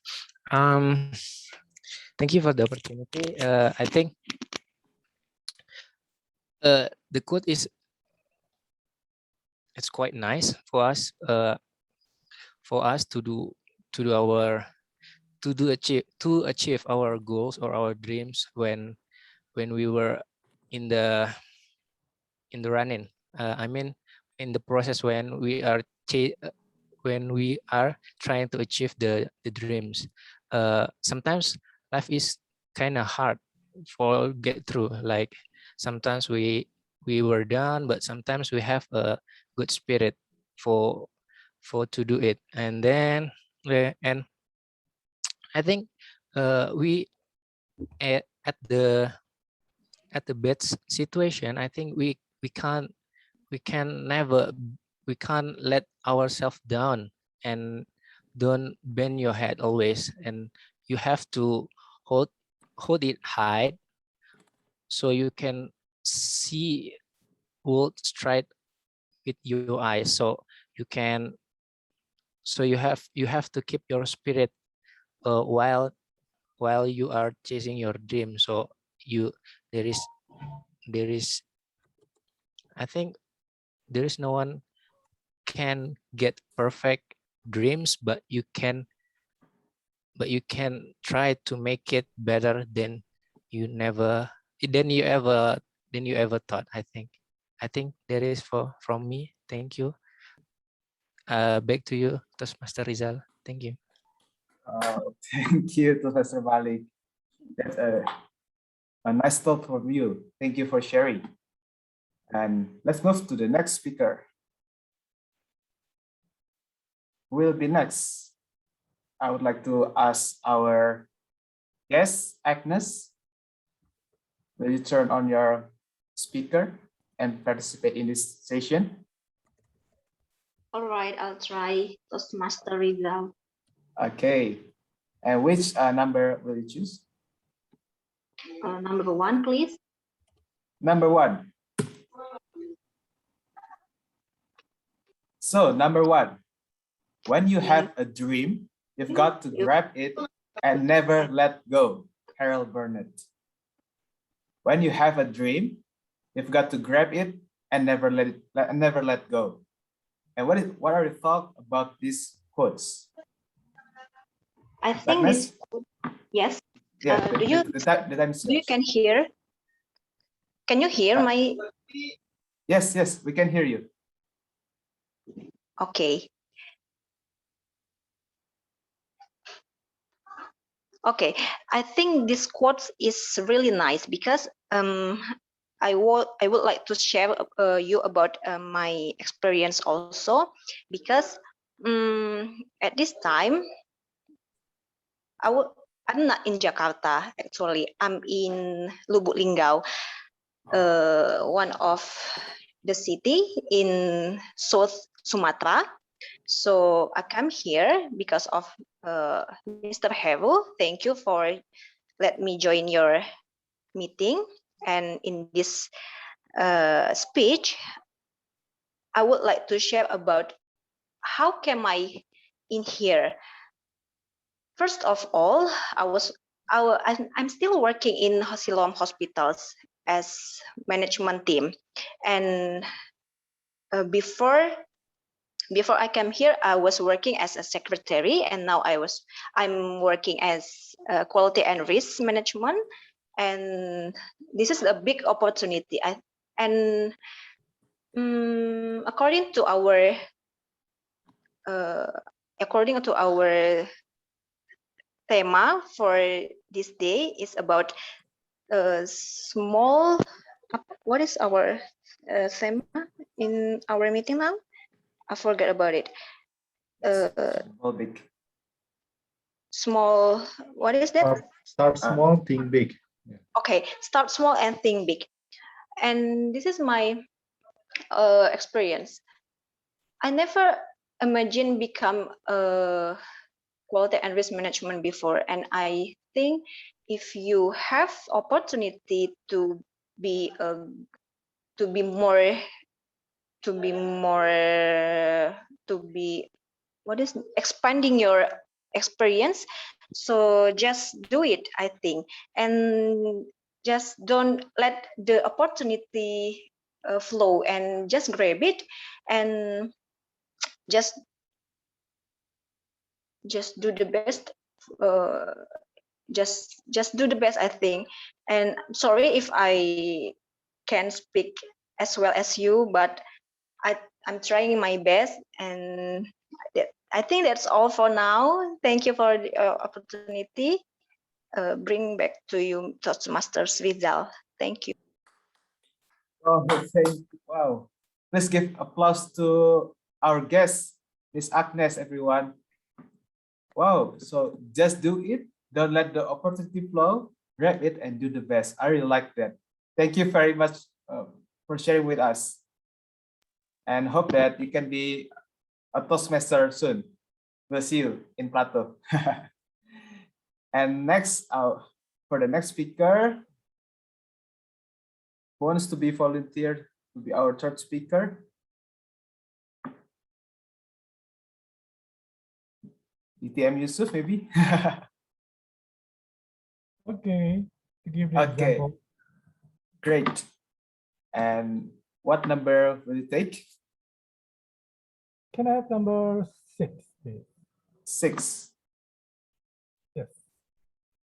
Thank you for the opportunity. I think the quote is it's quite nice for us to achieve our goals or our dreams when we were in the running. I mean, in the process when we are trying to achieve the dreams. Sometimes life is kind of hard for get through. Like sometimes we were down, but sometimes we have a good spirit for to do it. And then and I think we at the bad situation. I think we can't let ourselves down, and don't bend your head always, and you have to hold it high so you can see world straight with your eyes. So you can you have to keep your spirit while you are chasing your dream. So there is I think there is no one can get perfect dreams, but you can try to make it better than you ever thought. I think that is from me. Thank you. Back to you, Toastmaster Rizal. Thank you. Thank you, Professor Balik. That's a nice thought from you. Thank you for sharing. And let's move to the next speaker. Who will be next? I would like to ask our guest, Agnes. Will you turn on your speaker and participate in this session? All right, I'll try Toastmaster Rizal. Okay. And which number will you choose? Number 1, please. Number 1. So, number 1, when you have a dream, you've got to grab it and never let go. Harold Burnett. When you have a dream, you've got to grab it and never let go. And what are your thoughts about these quotes? I think this. Yes. Yeah. Do you can hear? Can you hear my? Yes, we can hear you. Okay. Okay, I think this quote is really nice because I would like to share you about my experience also, because at this time I'm not in Jakarta actually. I'm in Lubuk Linggau, one of the city in South Sumatra. So I come here because of Mr. Heru. Thank you for let me join your meeting. And in this speech, I would like to share about how came I in here. First of all, I'm still working in Siloam hospitals as management team, and before before I came here, I was working as a secretary, and now I'm working as quality and risk management, and this is a big opportunity. According to our thema for this day is about small. What is our thema in our meeting now? I forgot about it. Small, big. Small. What is that? Start small, think big. Yeah. Okay, start small and think big. And this is my experience. I never imagined become a quality and risk management before, and I think if you have opportunity to be expanding your experience, so just do it, I think, and just don't let the opportunity flow, and just grab it, and just do the best. Just do the best, I think. And sorry if I can speak as well as you, but I'm trying my best, and I think that's all for now. Thank you for the opportunity. Bring back to you, Toastmasters Rizal. Thank you. Oh, wow. Let's give applause to our guest, Miss Agnes, everyone. Wow, so just do it. Don't let the opportunity flow. Grab it and do the best. I really like that. Thank you very much for sharing with us. And hope that you can be a Toastmaster soon. We'll see you in Plato. And next, for the next speaker, who wants to be volunteered to be our third speaker? DTM Yusuf, maybe? Okay, to give the Okay, example. great. And what number will you take? Can I have number 6, please? 6. Yes.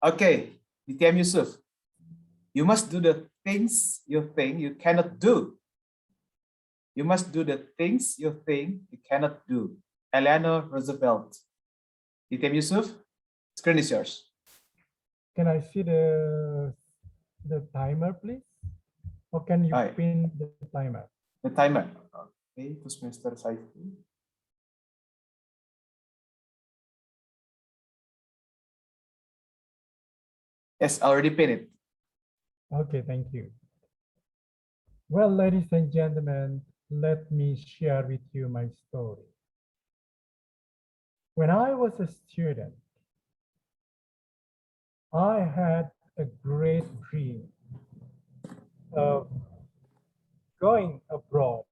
Okay, DTM Yusuf. You must do the things you think you cannot do. You must do the things you think you cannot do. Eleanor Roosevelt. DTM Yusuf, screen is yours. Can I see the timer, please? Or can you pin the timer? The timer. Okay, Toastmaster Syaiful. Yes, already pinned it. Okay, thank you. Well, ladies and gentlemen, let me share with you my story. When I was a student, I had a great dream of going abroad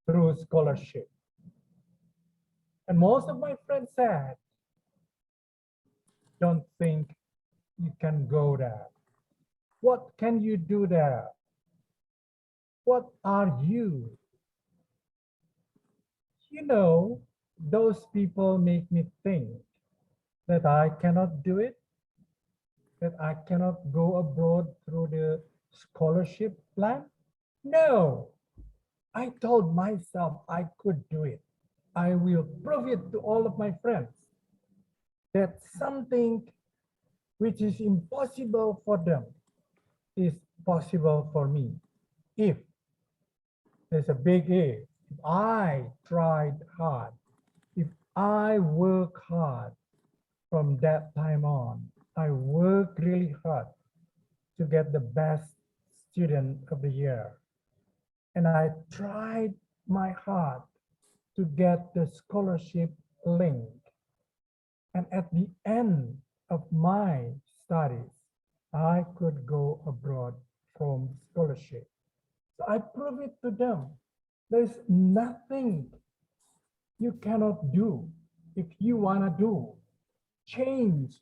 through scholarship. And most of my friends said, don't think you can go there. What can you do there? What are you? You know, those people make me think that I cannot do it, that I cannot go abroad through the scholarship plan. No, I told myself I could do it. I will prove it to all of my friends that something which is impossible for them is possible for me. If there's a big if I tried hard, if I work hard from that time on, I work really hard to get the best student of the year. And I tried my hard to get the scholarship link. And at the end of my studies, I could go abroad from scholarship. So I prove it to them. There's nothing you cannot do if you want to do. Change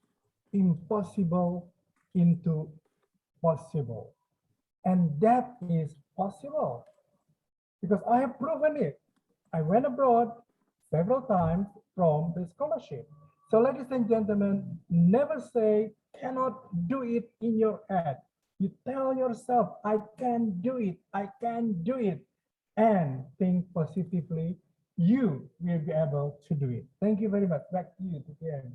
impossible into possible. And that is possible because I have proven it. I went abroad several times from the scholarship. So ladies and gentlemen, never say cannot do it in your head. You tell yourself, I can do it, I can do it, and think positively, you will be able to do it. Thank you very much. Back to you, TPM.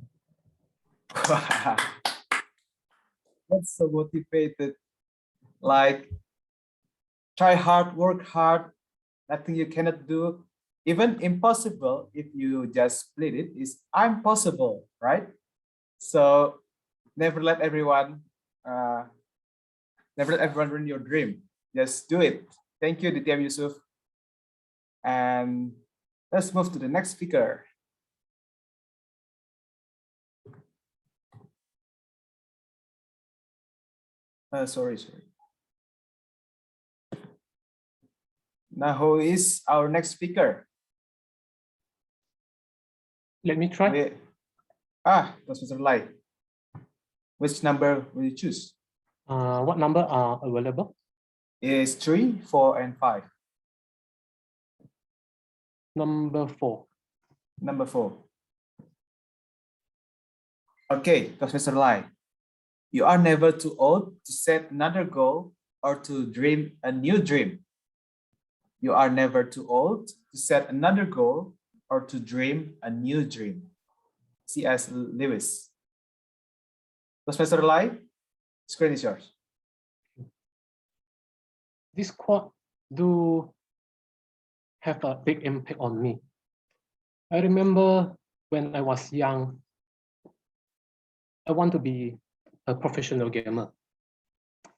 That's so motivated. Like, try hard, work hard, nothing you cannot do. Even impossible, if you just split it, is I'm possible, right? So never let everyone ruin your dream. Just do it. Thank you, Ditya Yusuf. And let's move to the next speaker. Sorry. Now, who is our next speaker? Let me try. That's Mr. Lai. Which number will you choose? What number are available? Is 3, 4, and 5. Number 4. Number 4. Okay, that's Mr. Lai. You are never too old to set another goal or to dream a new dream. You are never too old to set another goal or to dream a new dream. C.S. Lewis. Mr. Lai, screen is yours. This quote do have a big impact on me. I remember when I was young, I want to be a professional gamer.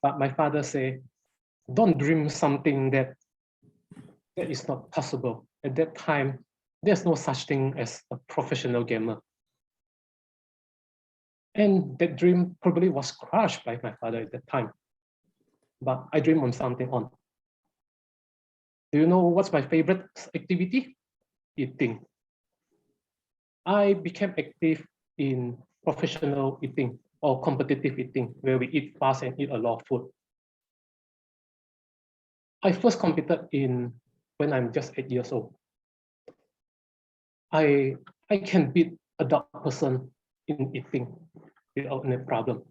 But my father said, don't dream something that is not possible. At that time, there's no such thing as a professional gamer. And that dream probably was crushed by my father at that time. But I dream on something on. Do you know what's my favorite activity? Eating. I became active in professional eating or competitive eating, where we eat fast and eat a lot of food. I first competed when I'm just 8 years old. I can beat a adult person in eating without any problem.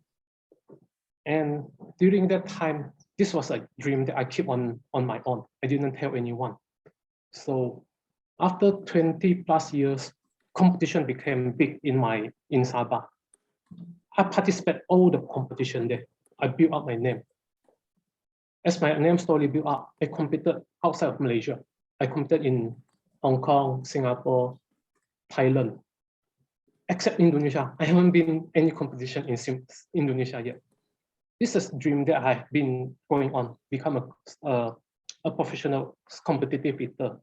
And during that time, this was a dream that I keep on my own. I didn't tell anyone. So after 20 plus years, competition became big in Sabah. I participate all the competition there. I built up my name. As my name slowly built up, I competed outside of Malaysia. I competed in Hong Kong, Singapore, Thailand, except Indonesia. I haven't been any competition in Indonesia yet. This is a dream that I've been going on, become a professional competitive eater.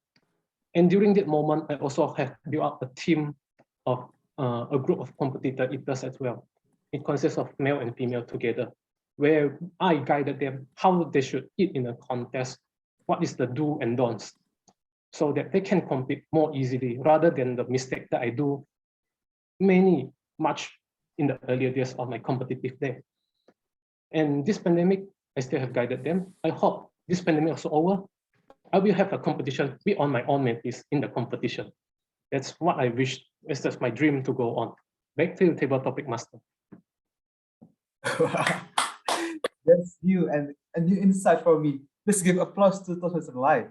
And during that moment, I also have built up a team of a group of competitor eaters as well. It consists of male and female together, where I guided them how they should eat in a contest, what is the do and don'ts, so that they can compete more easily rather than the mistake that I do much in the earlier days of my competitive day. And this pandemic, I still have guided them. I hope this pandemic is over. I will have a competition with on my own mentees in the competition. That's what I wish. That's my dream to go on. Back to the table topic master. That's new and a new insight for me. Let's give applause to Toastmasters Live.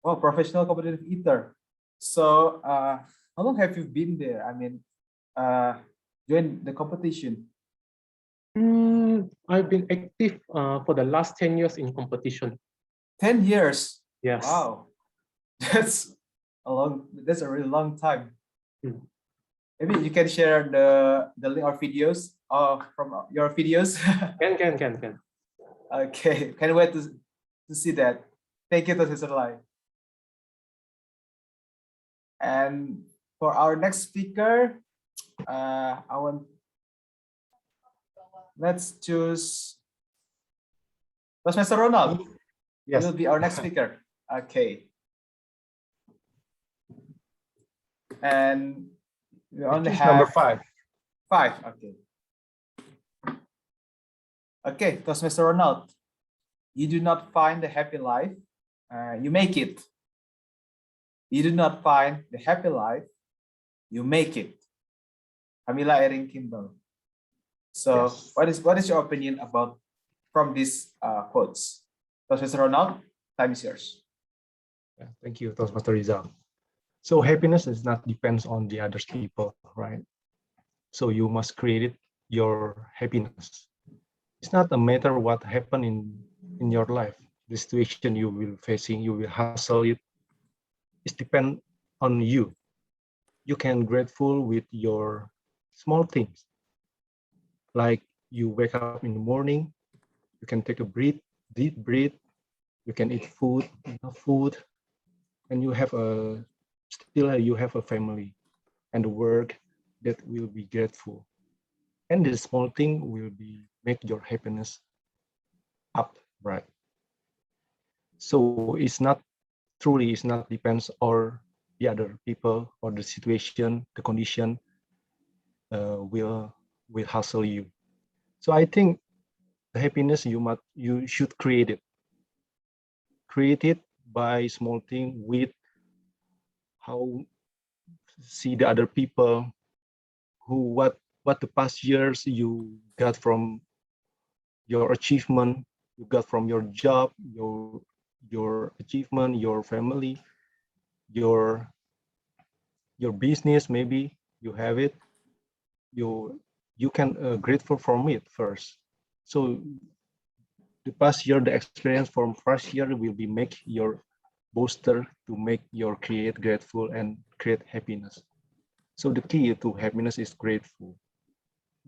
Wow, professional competitive eater. So how long have you been there? I mean, join the competition. I've been active for the last 10 years in competition. 10 years? Yes. Wow. That's a really long time. Maybe you can share the link or videos from your videos. Can. Okay, can't wait to see that. Thank you, Toastmasters Live. And for our next speaker, let's choose Toastmaster Ronald. Yes. He will be our next speaker. Okay. And we only have number 5. 5. Okay. Okay, Toastmaster Ronald. You do not find a happy life. You make it. you do not find the happy life, you make it. Camilla Erin Kimball. So Yes. what is your opinion about from these quotes? Professor Ronald, time is yours. Yeah, thank you, Toastmaster Rizal. So happiness is not depends on the other people, right? So you must create it, your happiness. It's not a matter what happened in your life, the situation you will facing, you will hustle it. It depends on you. You can grateful with your small things, like you wake up in the morning, you can take a breath, deep breath, you can eat food, enough food, and you have a still you have a family and a work that will be grateful. And the small thing will be make your happiness up, right? So it's not truly it's not depends on the other people or the situation, the condition will hustle you. So I think the happiness you should create it. Create it by small thing with how see the other people who what the past years you got from your achievement, you got from your job, your achievement, your family, your business, maybe you have it, you can grateful from it first. So the past year, the experience from first year will be make your booster to make your create grateful and create happiness. So the key to happiness is grateful.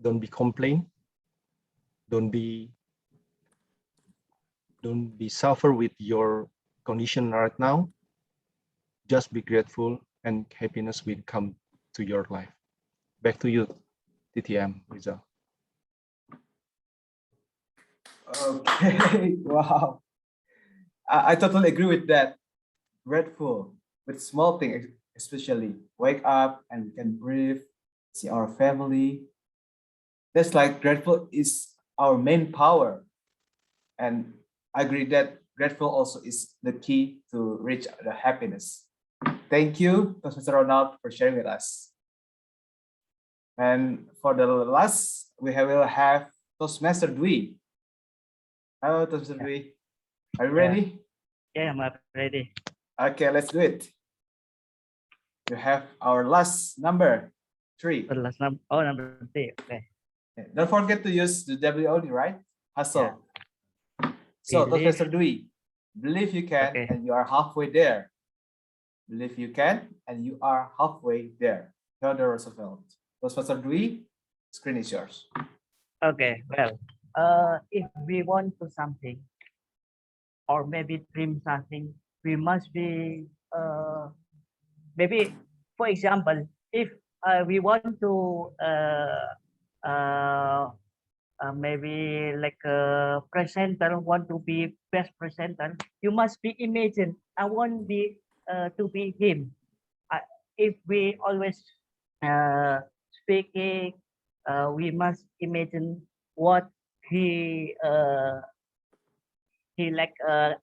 Don't be complain. Don't be suffer with your condition right now. Just be grateful and happiness will come to your life. Back to you, TTM Rizal. Okay, wow. I totally agree with that. Grateful with small things, especially wake up and we can breathe, see our family. That's like grateful is our main power. And I agree that grateful also is the key to reach the happiness. Thank you, Professor Ronald, for sharing with us. And for the last, will have Toastmaster Dwi. Hello, Toastmaster Dwi. Are you ready? Yeah, I'm ready. Okay, let's do it. You have our last number 3. The last number, oh, number 3. Okay. Don't forget to use the WOD, right? Hustle. Yeah. So, Believe. Professor Dwi, believe you can Okay. and you are halfway there. Believe you can and you are halfway there. Theodore Roosevelt. Professor Dwi, screen is yours. Okay, well, if we want to something, or maybe dream something, we must be, maybe, for example, if we want to, maybe like a presenter, want to be best presenter, you must be imagine, I want be to be him. If we always speaking, we must imagine what he like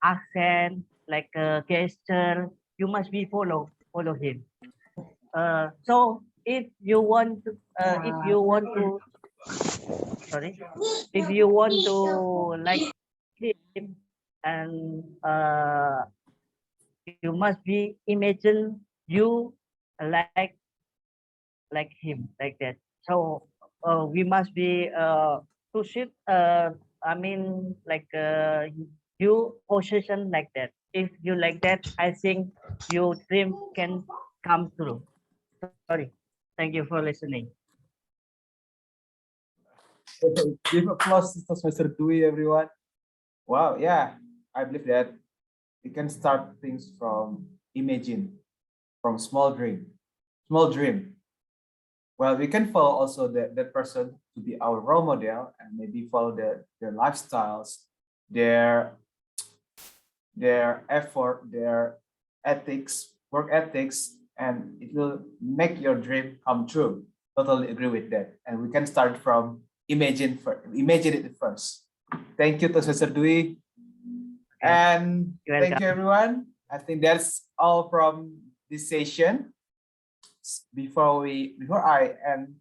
accent, like a gesture. You must be follow him. So if you want to, sorry, if you want to like him, and you must be imagine you like him, like that. So we must be to sit I mean like you position like that. If you like that, I think your dream can come true. Sorry. Thank you for listening. Give applause to Professor Dwi, everyone. Wow, yeah, I believe that we can start things from imagine, from small dream. Well, we can follow also that person to be our role model and maybe follow their lifestyles, their effort, their ethics, work ethics, and it will make your dream come true. Totally agree with that. And we can start from imagine it first. Thank you, Professor Dwi. And thank you, everyone. I think that's all from this session, before I end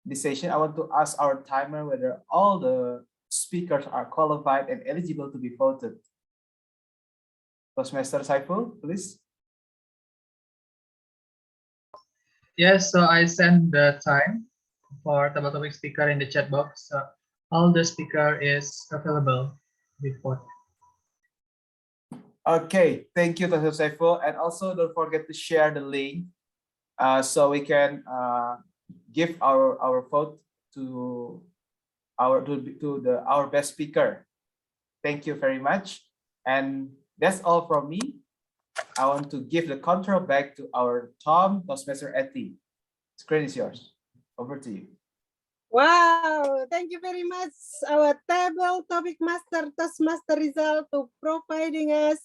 this session, I want to ask our timer whether all the speakers are qualified and eligible to be voted. Toastmaster Syaiful, please. Yes, so I send the time for table topic speaker in the chat box. So all the speaker is available before. Okay, thank you, Dr. Syaiful, and also don't forget to share the link so we can give our vote to our best speaker. Thank you very much, and that's all from me. I want to give the control back to our Toastmaster Eti. Screen is yours. Over to you. Wow, thank you very much, our table topic master, Toastmaster Rizal, to providing us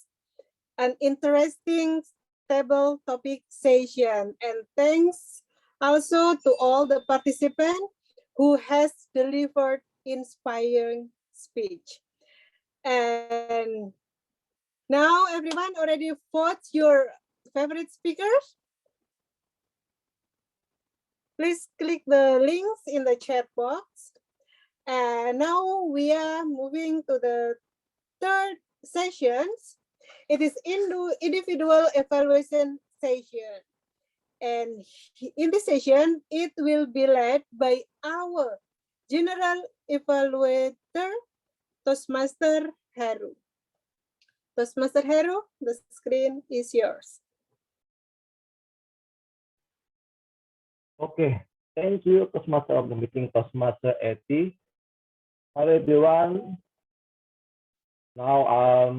an interesting table topic session. And thanks also to all the participants who has delivered inspiring speech. And now everyone already vote your favorite speakers. Please click the links in the chat box. And now we are moving to the third sessions. It is individual evaluation session. And in this session, it will be led by our General Evaluator, Toastmaster Heru. Toastmaster Heru, the screen is yours. Okay, thank you, Toastmaster of the meeting, Toastmaster Eti. Hello, everyone. Now,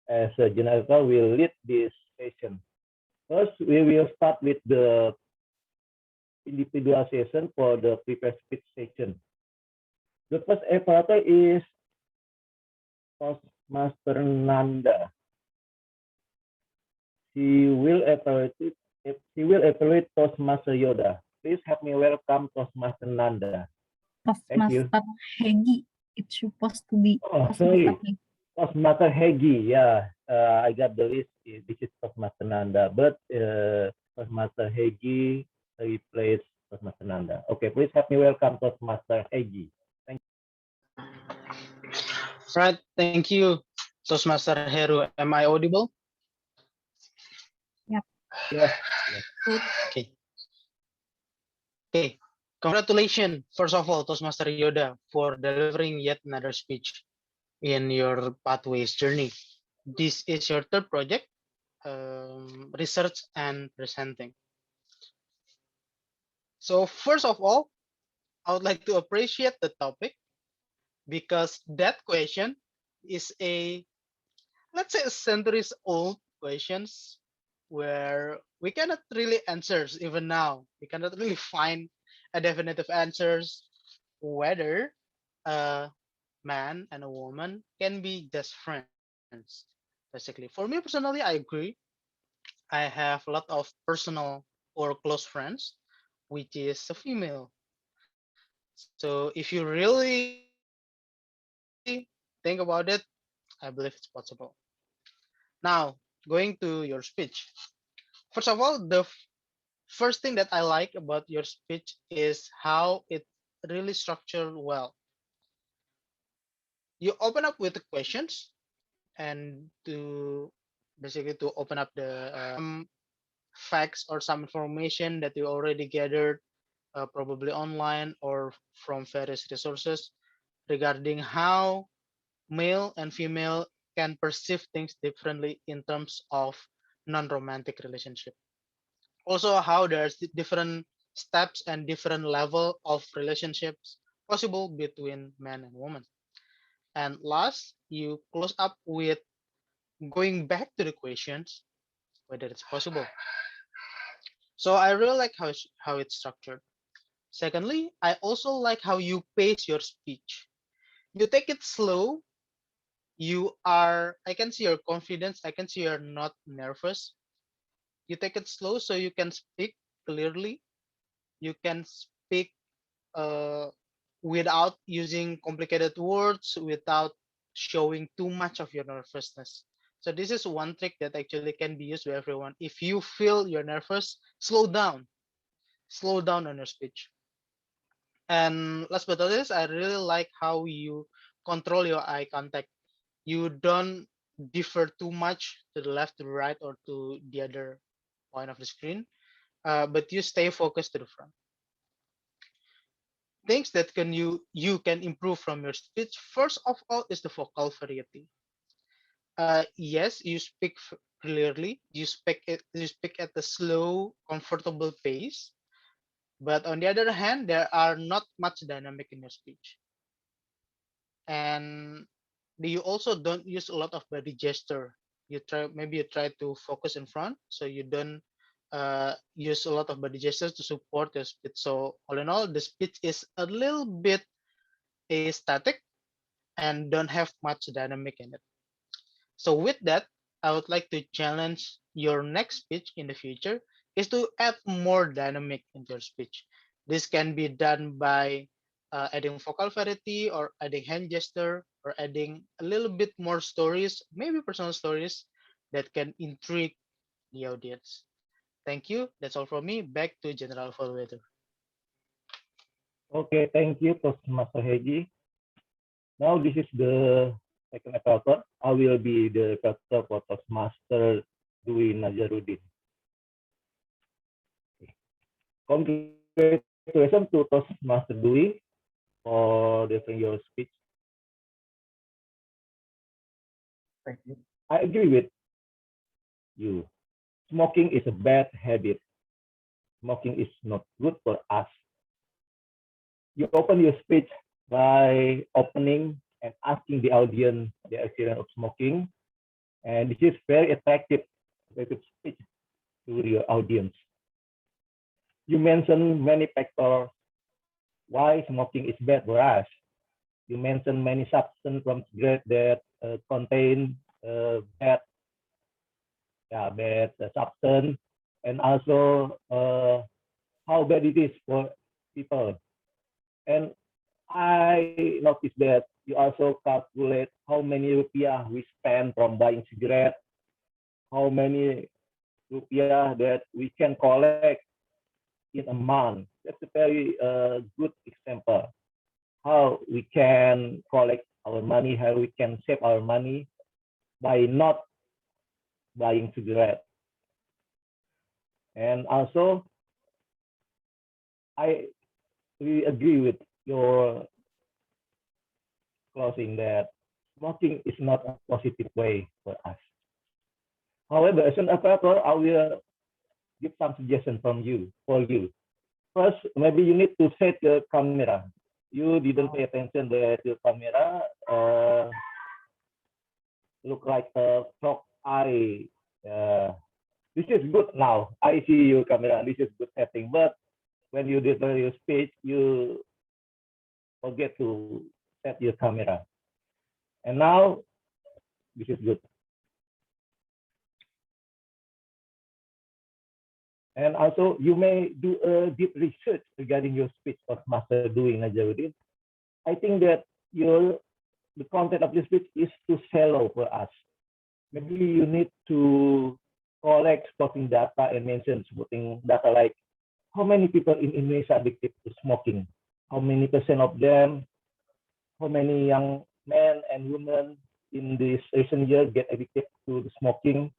as a generator, will lead this session. First, we will start with the individual session for the prepared speech section. The first evaluator is Toastmaster Nanda. She will evaluate Toastmaster Yoda. Please help me welcome Toastmaster Nanda. Thank you. Toastmaster Heggy. It's supposed to be. Oh, sorry. Toastmaster Heggy. Yeah, I got the list. This is Toastmaster Nanda, but Toastmaster Heggy replaced Toastmaster Nanda. Okay, please help me welcome Toastmaster Heggy. Thank you. Right, thank you, Toastmaster Heru. Am I audible? Yep. Yes. Good. Okay. Okay. Congratulations, first of all, Toastmaster Yoda, for delivering yet another speech in your pathways journey. This is your third project, research and presenting. So first of all, I would like to appreciate the topic because that question is a, let's say, a centuries old questions where we cannot really answer even now. We cannot really find a definitive answers whether a man and a woman can be just friends. Basically, for me personally, I agree. I have a lot of personal or close friends, which is a female. So if you really think about it, I believe it's possible. Now, going to your speech. First of all, the first thing that I like about your speech is how it really structured well. You open up with the questions and to basically to open up the facts or some information that you already gathered probably online or from various resources regarding how male and female can perceive things differently in terms of non-romantic relationship. Also how there's different steps and different level of relationships possible between man and woman. And last, you close up with going back to the questions, whether it's possible. So I really like how it's structured. Secondly, I also like how you pace your speech. You take it slow. I can see your confidence. I can see you're not nervous. You take it slow so you can speak clearly. You can speak without using complicated words, without showing too much of your nervousness. So this is one trick that actually can be used by everyone. If you feel you're nervous, slow down on your speech. And last but not least, I really like how you control your eye contact. You don't differ too much to the left, to the right, or to the other point of the screen, but you stay focused to the front. Things that you can improve from your speech. First of all is the vocal variety. Yes, you speak clearly. You speak at a slow, comfortable pace. But on the other hand, there are not much dynamic in your speech. And you also don't use a lot of body gesture. You try to focus in front, so you don't use a lot of body gestures to support your speech. So all in all, the speech is a little bit static and don't have much dynamic in it. So with that, I would like to challenge your next speech in the future is to add more dynamic into your speech. This can be done by adding vocal variety or adding hand gesture or adding a little bit more stories, maybe personal stories that can intrigue the audience. Thank you. That's all from me. Back to General Evaluator. Okay, thank you, Toastmaster Heggy. Now this is the second episode. I will be the episode for Toastmaster Dwi Nazarudin. Congratulations to Toastmaster Dwi for delivering your speech. Thank you. I agree with you. Smoking is a bad habit. Smoking is not good for us. You open your speech by opening and asking the audience the experience of smoking. And this is very attractive speech to your audience. You mentioned many factors why smoking is bad for us. You mentioned many substances from cigarette that contain bad substance, and also how bad it is for people. And I noticed that you also calculate how many rupiah we spend from buying cigarette, how many rupiah that we can collect in a month. That's a very good example. How we can collect our money, how we can save our money by not buying cigarette. And also, I really agree with your closing that smoking is not a positive way for us. However, as an operator, I will give some suggestions from you for you. First, maybe you need to set your camera. You didn't pay attention that your camera look like a frog eye. This is good now. I see your camera. This is good setting. But when you deliver your speech, you forget to set your camera. And now, this is good. And also, you may do a deep research regarding your speech of Master Dwi Nazarudin. I think that the content of the speech is too shallow for us. Maybe you need to collect supporting data and mention supporting data like how many people in Indonesia are addicted to smoking, how many percent of them, how many young men and women in this recent year get addicted to the smoking,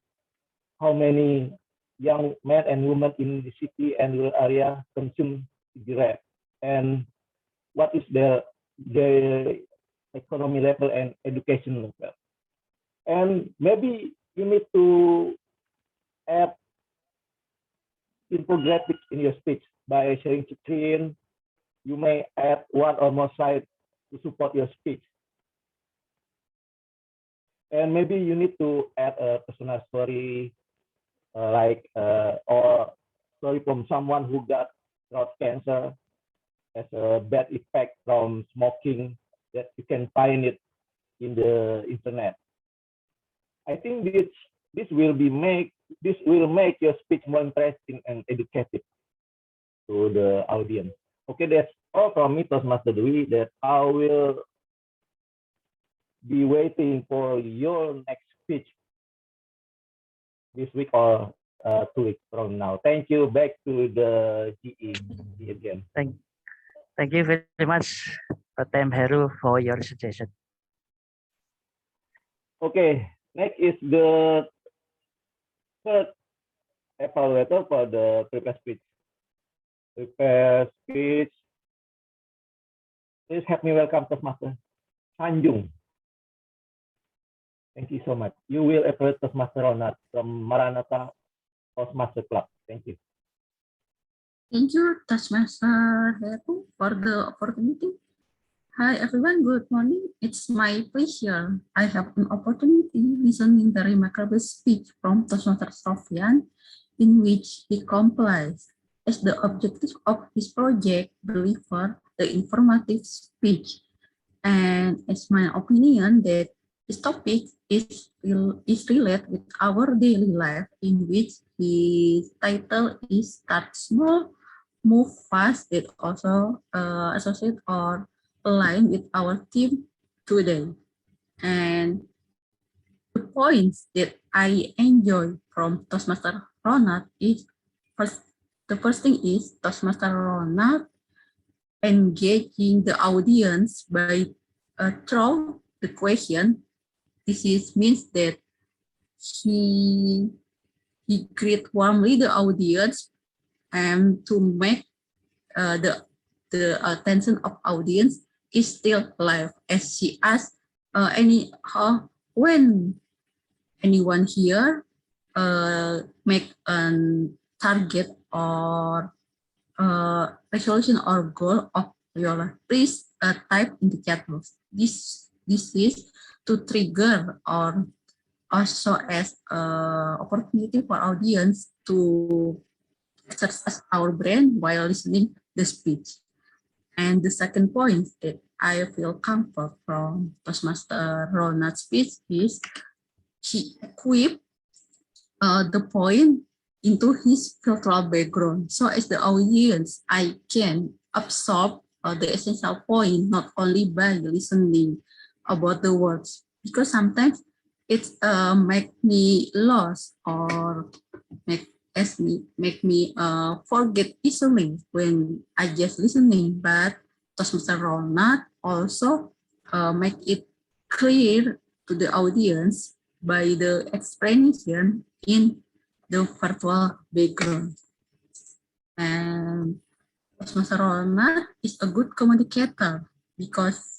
how many young men and women in the city and rural area consume cigarette, and what is their economy level and education level. And maybe you need to add infographics in your speech by sharing screen. You may add one or more slides to support your speech. And maybe you need to add a personal story or story from someone who got throat cancer as a bad effect from smoking that you can find it in the internet. I think this will make your speech more interesting and educative to the audience. Okay, that's all from me, Toastmaster Dwi, that I will be waiting for your next speech this week or 2 weeks from now. Thank you. Back to the GE again. Thank you very much, Patem Heru, for your suggestion. Okay, next is the third evaluator for the prepare speech. Prepare speech. Please help me welcome Toastmaster Sanjung. Thank you so much. You will evaluate Toastmaster Ronald from Maranatha Toastmaster Club. Thank you. Thank you, Toastmaster Heru, for the opportunity. Hi everyone, good morning. It's my pleasure. I have an opportunity listening the remarkable speech from Toastmaster Sofjan, in which he complies as the objective of his project deliver the informative speech. And it's my opinion that this topic is related with our daily life, in which his title is Start Small, Move Fast, that also associate or align with our theme today. And the points that I enjoy from Toastmaster Ronald is the first thing is Toastmaster Ronald engaging the audience by through the question. This means that he greet warmly the audience and to make the attention of audience is still live, as she asked when anyone here make a target or resolution or goal of your life, please type in the chat box. This is to trigger or also as opportunity for audience to exercise our brain while listening the speech. And the second point that I feel comfort from Toastmaster Ronald's speech is he equipped the point into his cultural background. So as the audience, I can absorb the essential point not only by listening about the words, because sometimes it make me lost or make me forget easily when I just listening. But Toastmaster Ronald also make it clear to the audience by the explanation in the virtual background. And Toastmaster Ronald is a good communicator because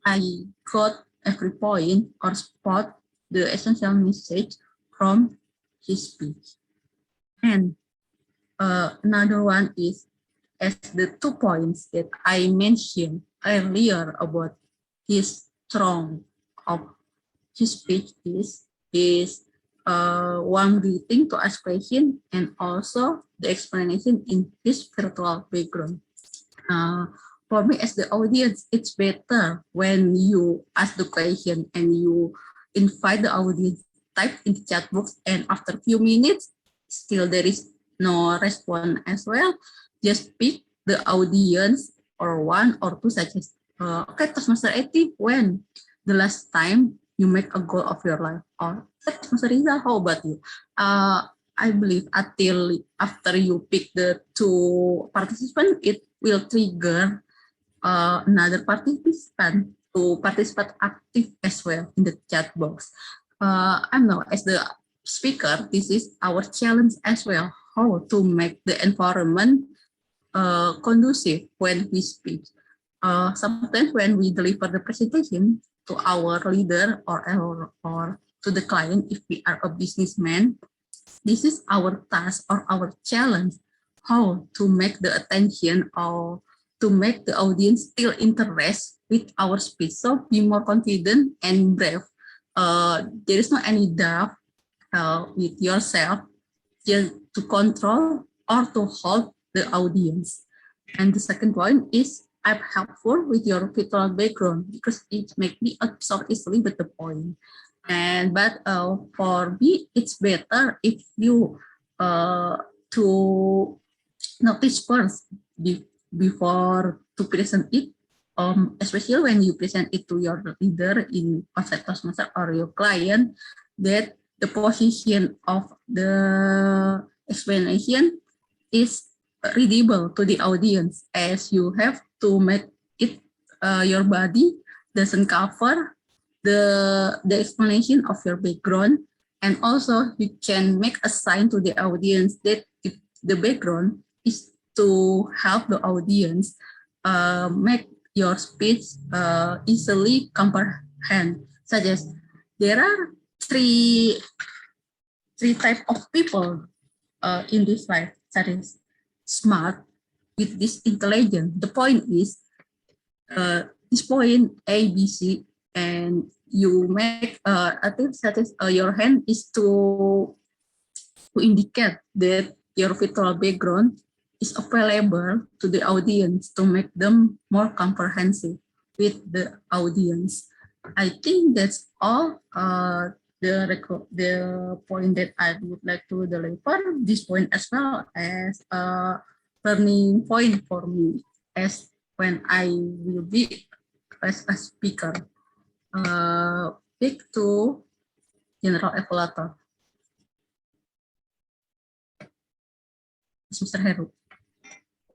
I got every point or spot the essential message from his speech. And another one is as the 2 points that I mentioned earlier about his strong of his speech is one greeting to ask question and also the explanation in his virtual background. For me as the audience, it's better when you ask the question and you invite the audience, type in the chat box, and after a few minutes, still there is no response as well. Just pick the audience or 1 or 2 such as, okay, Toastmaster Eti, when the last time you make a goal of your life? Or Toastmaster Rizal, how about you? I believe until after you pick the 2 participants, it will trigger another participant to participate active as well in the chat box. I know as the speaker, this is our challenge as well, how to make the environment conducive when we speak. Sometimes when we deliver the presentation to our leader or to the client, if we are a businessman, this is our task or our challenge, how to make the attention or to make the audience still interest with our speech. So be more confident and brave. There is no any doubt with yourself just to control or to hold the audience. And the second point is I'm helpful with your virtual background because it makes me absorb easily with the point. But for me, it's better if you to notice first before to present it, especially when you present it to your leader in outside Toastmaster or your client, that the position of the explanation is readable to the audience, as you have to make it your body doesn't cover the explanation of your background, and also you can make a sign to the audience that if the background is to help the audience make your speech easily comprehend, such as there are three type of people in this life, that is smart with this intelligence. The point is this point A, B, C, and you make I think that is your hand is to indicate that your virtual background is available to the audience to make them more comprehensive with the audience. I think that's all the point that I would like to deliver. This point as well as a learning point for me as when I will be as a speaker. Back to General Evaluator, Mr. Heru.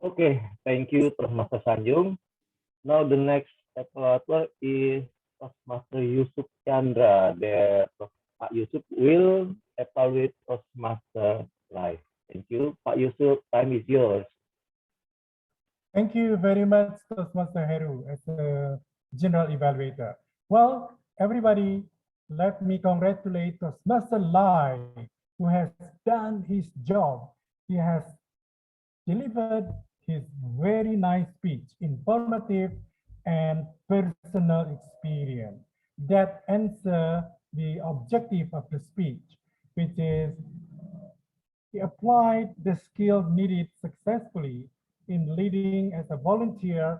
Okay, thank you, Toastmaster Sanjung. Now the next evaluator is Toastmaster Yusuf Chandra. Pak Yusuf will evaluate Toastmaster live. Thank you, Pak Yusuf. Time is yours. Thank you very much, Toastmaster Heru, as a general evaluator. Well, everybody, let me congratulate Toastmaster Lai, who has done his job. He has delivered his very nice speech, informative and personal experience that answer the objective of the speech, which is he applied the skills needed successfully in leading as a volunteer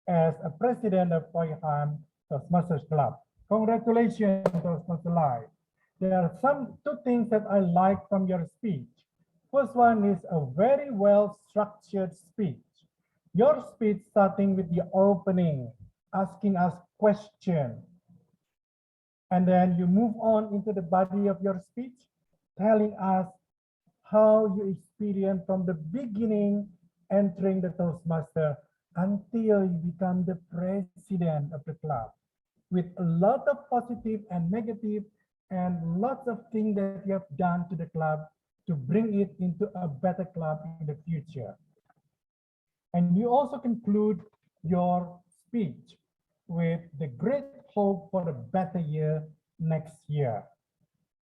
as a president of Toyhan Toastmasters Club. Congratulations, Toastmaster Lai. There are two things that I like from your speech. First one is a very well structured speech. Your speech starting with the opening, asking us questions. And then you move on into the body of your speech, telling us how you experience from the beginning entering the Toastmaster until you become the president of the club, with a lot of positive and negative and lots of things that you have done to the club to bring it into a better club in the future. And you also conclude your speech with the great hope for a better year next year.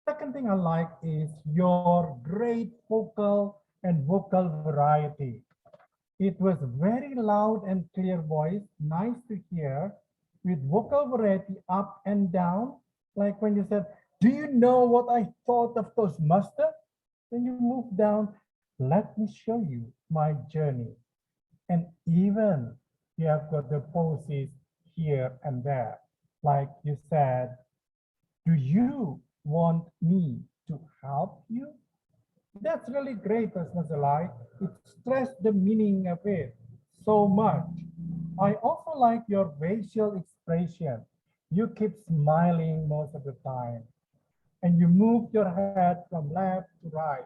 Second thing I like is your great vocal and vocal variety. It was very loud and clear voice, nice to hear, with vocal variety up and down. Like when you said, do you know what I thought of Toastmaster? Then you move down, let me show you my journey. And even you have got the poses here and there. Like you said, do you want me to help you? That's really great, Toastmaster Lai. It stressed the meaning of it so much. I also like your facial expression. You keep smiling most of the time. And you move your head from left to right.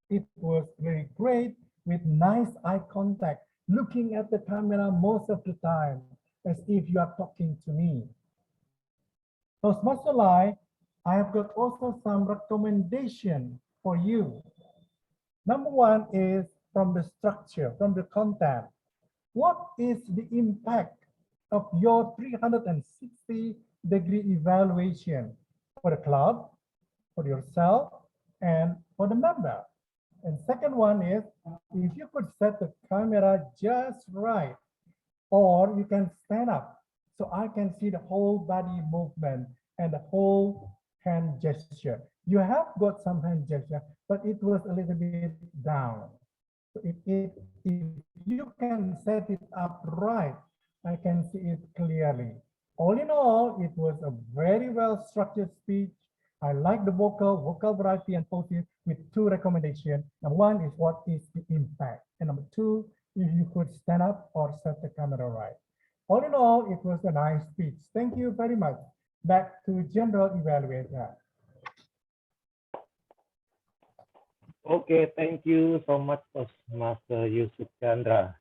It was very great with nice eye contact, looking at the camera most of the time, as if you are talking to me. Toastmaster Lai, I have got also some recommendation for you. Number one is from the structure, from the content. What is the impact of your 360-degree evaluation for the club, for yourself, and for the member? And second one is, if you could set the camera just right, or you can stand up so I can see the whole body movement and the whole hand gesture. You have got some hand gesture, but it was a little bit down. So if you can set it up right, I can see it clearly. All in all, it was a very well structured speech. I like the vocal variety and poses with two recommendations. Number one is what is the impact? And number two, if you could stand up or set the camera right. All in all, it was a nice speech. Thank you very much. Back to General Evaluator. Okay, thank you so much, Toastmaster Yusuf Chandra.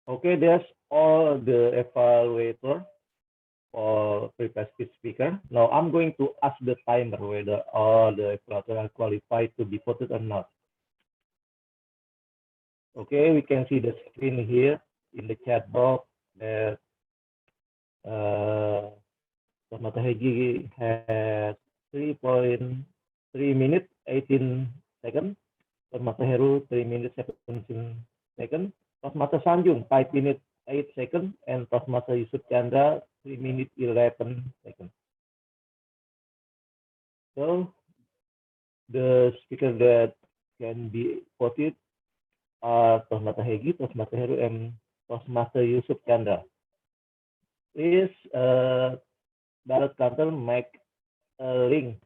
Okay, that's all the evaluator for prepared speech speaker. Now I'm going to ask the timer whether all the evaluators are qualified to be voted or not. Okay, we can see the screen here in the chat box that Toastmaster Heggy has 3.3 minutes 18 seconds. Toastmaster Heru 3 minutes 17 seconds. Toastmaster Sanjung 5 minutes 8 seconds, and Toastmaster Yusuf Chandra 3 minutes 11 seconds. So the speakers that can be voted are Toastmaster Heggy, Toastmaster Heru, and Toastmaster Yusuf Chandra. Please, ballot counter make a link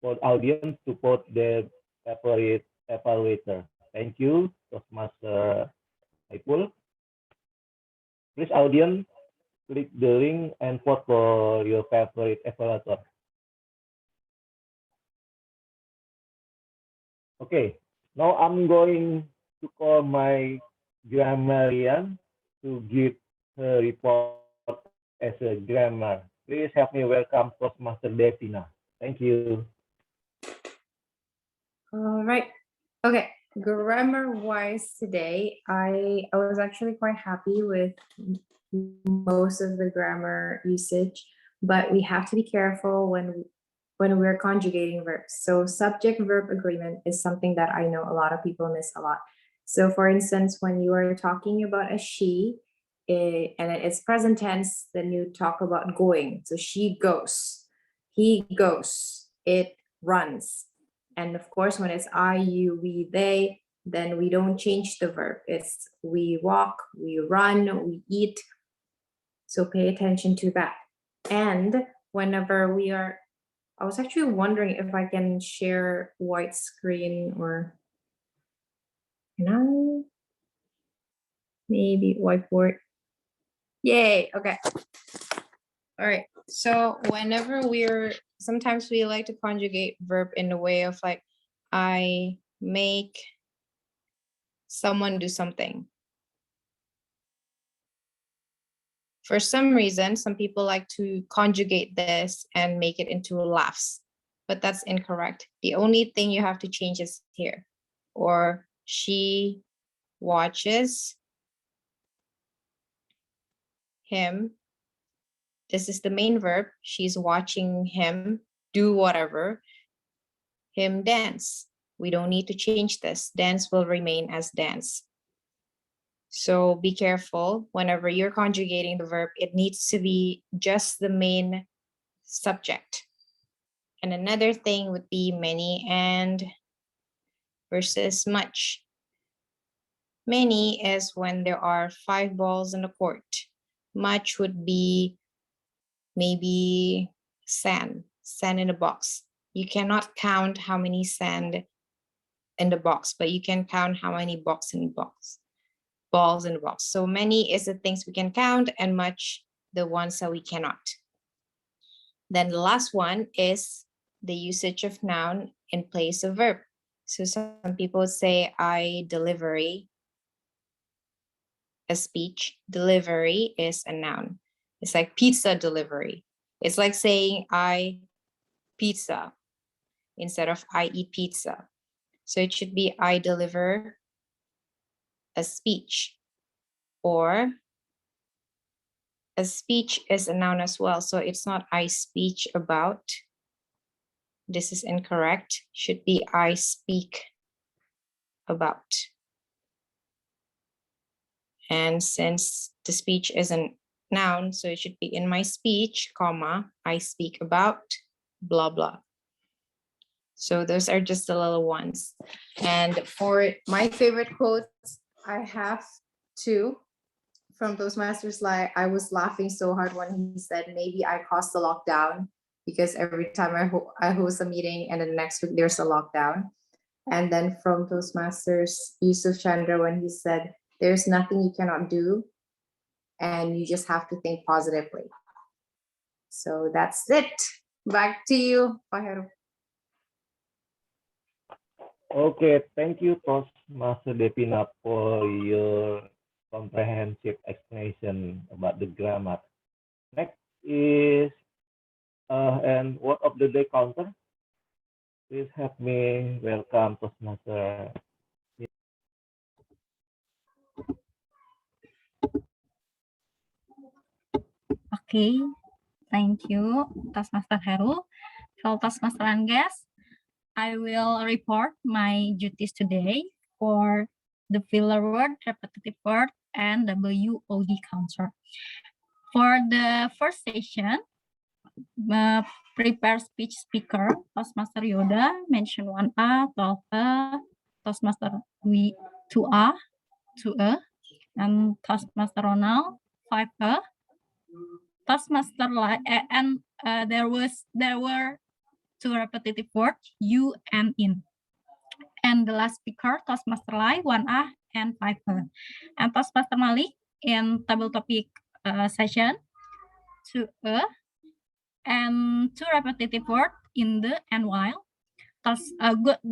for the audience to vote their favorite evaluator. Thank you, Toastmaster Syaiful. Please, audience, click the link and vote for your favorite evaluator. Okay, now I'm going to call my grammarian to give her report as a grammar. Please help me welcome Toastmaster Devina. Thank you. All right. Okay. Grammar wise today, I was actually quite happy with most of the grammar usage, but we have to be careful when we're conjugating verbs. So subject verb agreement is something that I know a lot of people miss a lot. So for instance, when you are talking about a she, and it's present tense, then you talk about going. So she goes, he goes, it runs. And of course, when it's I, you, we, they, then we don't change the verb. It's we walk, we run, we eat. So pay attention to that. And whenever we are, I was actually wondering if I can share white screen or, maybe whiteboard. Yay, okay. All right, so whenever sometimes we like to conjugate verb in the way of like, I make someone do something. For some reason, some people like to conjugate this and make it into laughs, but that's incorrect. The only thing you have to change is here. Or she watches him. This is the main verb. She's watching him do whatever. Him dance. We don't need to change this. Dance will remain as dance. So be careful whenever you're conjugating the verb, it needs to be just the main subject. And another thing would be many and versus much. Many is when there are 5 balls in the court. Much would be maybe sand in a box. You cannot count how many sand in the box, but you can count how many balls in the box. So many is the things we can count and much the ones that we cannot. Then the last one is the usage of noun in place of verb. So some people say I delivery a speech. Delivery is a noun. It's like pizza delivery. It's like saying I pizza instead of I eat pizza. So it should be I deliver a speech, or a speech is a noun as well. So it's not I speech about. This is incorrect. Should be I speak about. And since the speech is a noun, so it should be in my speech, comma, I speak about blah, blah. So those are just the little ones. And for my favorite quotes, I have 2 from Toastmasters. Like, I was laughing so hard when he said, maybe I caused the lockdown, because every time I host a meeting and then next week there's a lockdown. And then from Toastmasters, Yusuf Chandra, when he said, there's nothing you cannot do and you just have to think positively. So that's it. Back to you, Pak Heru. Okay, thank you, Toastmaster Devina, for your comprehensive explanation about the grammar. Next is and word of the day counter. Please help me welcome Toastmaster. Okay, thank you, Toastmaster Heru. Hello, Toastmaster and guests. I will report my duties today for the filler word, repetitive word, and WOD counter. For the first session, prepare speech speaker, Toastmaster Yoda, mention 1A, 12A, Toastmaster Dwi 2A, 2A, and Toastmaster Ronald 5A. Toastmaster and there were two repetitive words, you and in. And the last speaker, Toastmaster Lai 1A and 5A. And Toastmaster Malik in table topic session 2A and two repetitive words in the and while.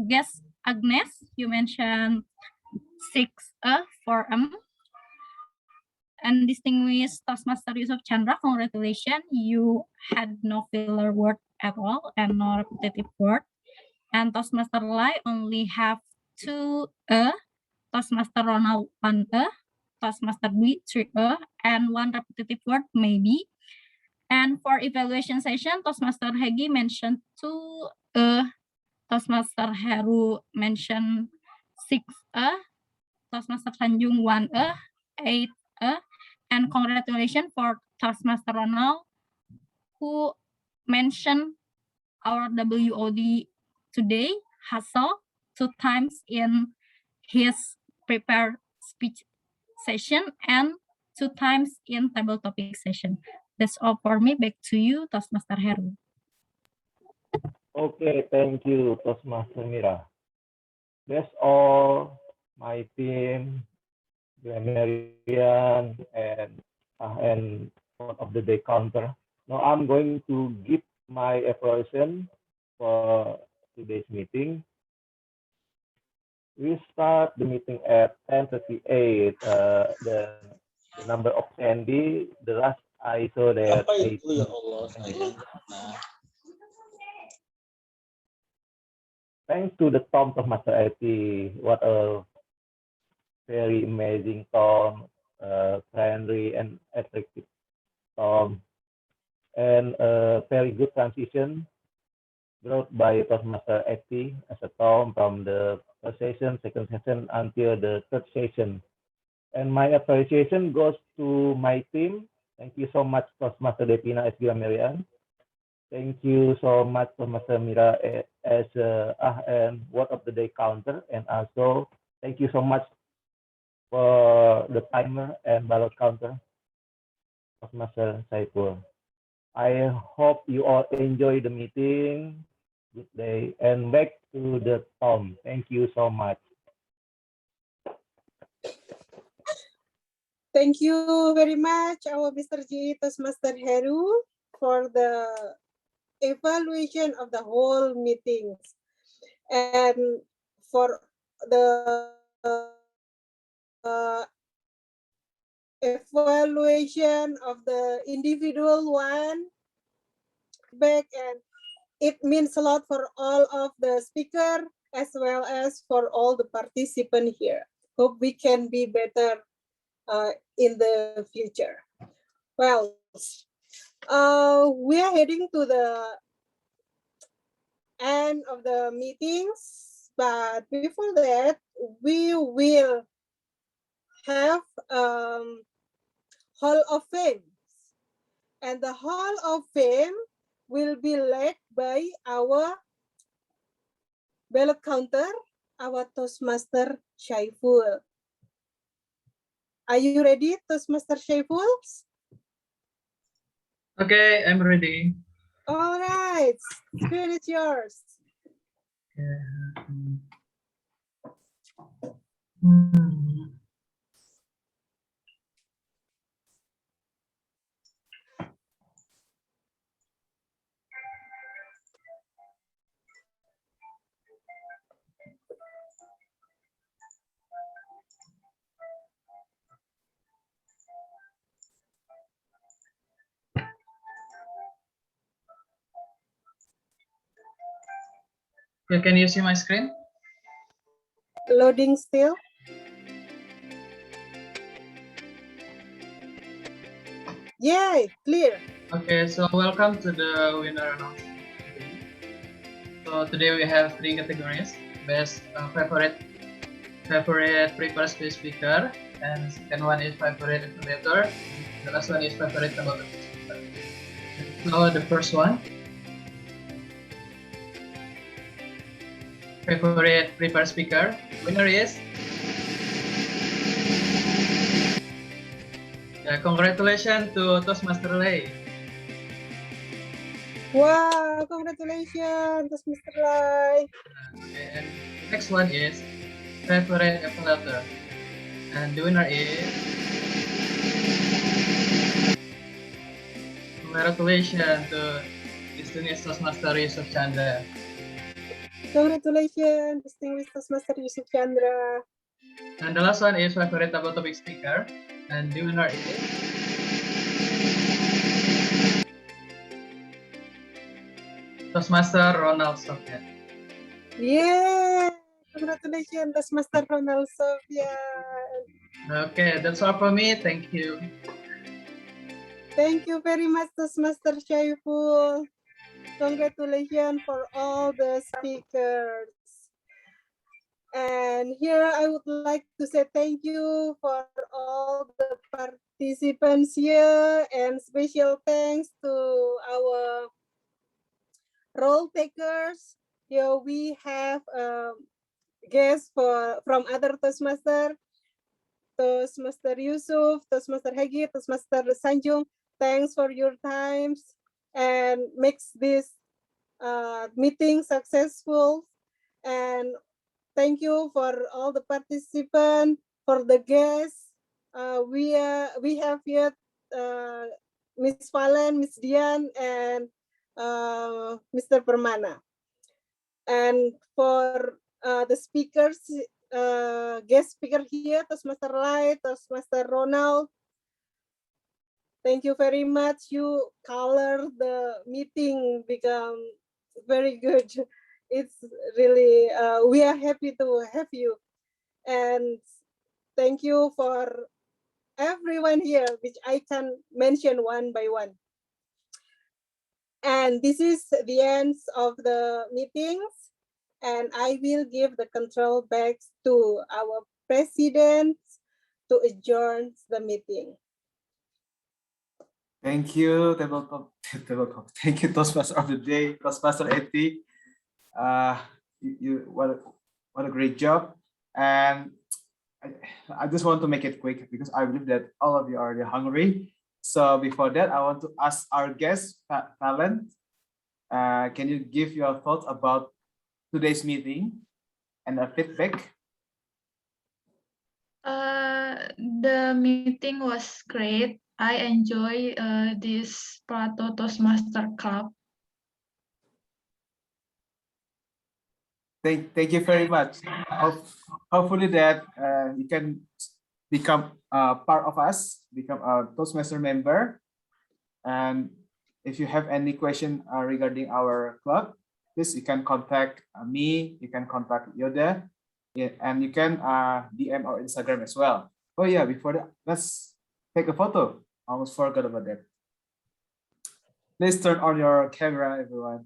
Guest Agnes, you mentioned 6A for and distinguished Toastmaster Yusuf Chandra, congratulations, you had no filler word at all and no repetitive word. And Toastmaster Lai only have 2A, Toastmaster Ronald 1A, Toastmaster Dwi 3A, and one repetitive word maybe. And for evaluation session, Toastmaster Heggy mentioned 2A, Toastmaster Heru mentioned 6A, Toastmaster Sanjung 1A, 8A, and congratulations for Toastmaster Ronald who mentioned our WOD today, hustle, 2 times in his prepared speech session and 2 times in table topic session. That's all for me. Back to you, Toastmaster Heru. Okay, thank you, Toastmaster Mirra. That's all my team, Grammarian, and word of the day counter. Now I'm going to give my evaluation for today's meeting. We start the meeting at 10:38. The number of Sandy, the last I saw that 8. Thanks to the Tom of Master IT. What a very amazing Tom, friendly and attractive Tom, and a very good transition brought by Toastmaster IT as a Tom from the first session, second session until the third session. And my appreciation goes to my team. Thank you so much, Toastmaster Devina as Grammarian. Thank you so much, Toastmaster Mirra as and word of the day counter, and also thank you so much for the timer and ballot counter, Toastmaster Syaiful. I hope you all enjoy the meeting. Good day. And back to the Tom. Thank you so much. Thank you very much, our Mr. G. Toastmaster Heru, for the evaluation of the whole meetings. And for the evaluation of the individual one, back, and it means a lot for all of the speaker as well as for all the participants here. Hope we can be better in the future. Well, we are heading to the end of the meetings, but before that, we will have Hall of Fame. And the Hall of Fame will be led by our ballot counter, our Toastmaster Syaiful. Are you ready, Toastmaster Syaiful? Okay, I'm ready. All right, screen is yours. Okay, can you see my screen? Loading still. Yay, clear. Okay, so welcome to the winner announcement. So today we have 3 categories: best favorite prepared speaker, and second one is favorite evaluator. The last one is favorite about the speaker. So the first one, favorite prepared speaker. Winner is. Yeah, congratulations to Toastmaster Lai. Wow, congratulations, Mr. Lai. Okay, and next one is favorite evaluator, and the winner is. Congratulations to distinguished Toastmaster Sofjan. Congratulations, distinguished Toastmaster Yusuf Chandra. And the last one is favorite table topic speaker, and the winner is. Toastmaster Ronald Sofjan. Yeah, congratulations, Toastmaster Ronald Sofjan. Okay, that's all for me. Thank you. Thank you very much, Toastmaster Syaiful. Congratulations for all the speakers. And here I would like to say thank you for all the participants here, and special thanks to our role takers. Here we have guests from other Toastmaster Yusuf, Toastmaster Heggy, Toastmaster Sanjung. Thanks for your times and makes this meeting successful. And thank you for all the participants, for the guests. We have here Miss Valen, Miss Dian, and Mr. Permana. And for the speakers, guest speaker here, Toastmaster Lai, Toastmaster Ronald. Thank you very much. You color the meeting become very good. It's really, we are happy to have you. And thank you for everyone here, which I can mention one by one. And this is the end of the meetings. And I will give the control back to our president to adjourn the meeting. Thank you, tabletop. Thank you, Toastmaster of the day, Toastmaster 80. What a great job. And I just want to make it quick because I believe that all of you are already hungry. So before that, I want to ask our guest, Valen, can you give your thoughts about today's meeting and a feedback? The meeting was great. I enjoy this Plato Toastmaster Club. Thank you very much. Hopefully that you can become part of us, become a Toastmaster member. And if you have any question regarding our club, please you can contact me, you can contact Yoda, yeah, and you can DM our Instagram as well. Oh yeah, before that, let's take a photo. I almost forgot about that. Please turn on your camera, everyone.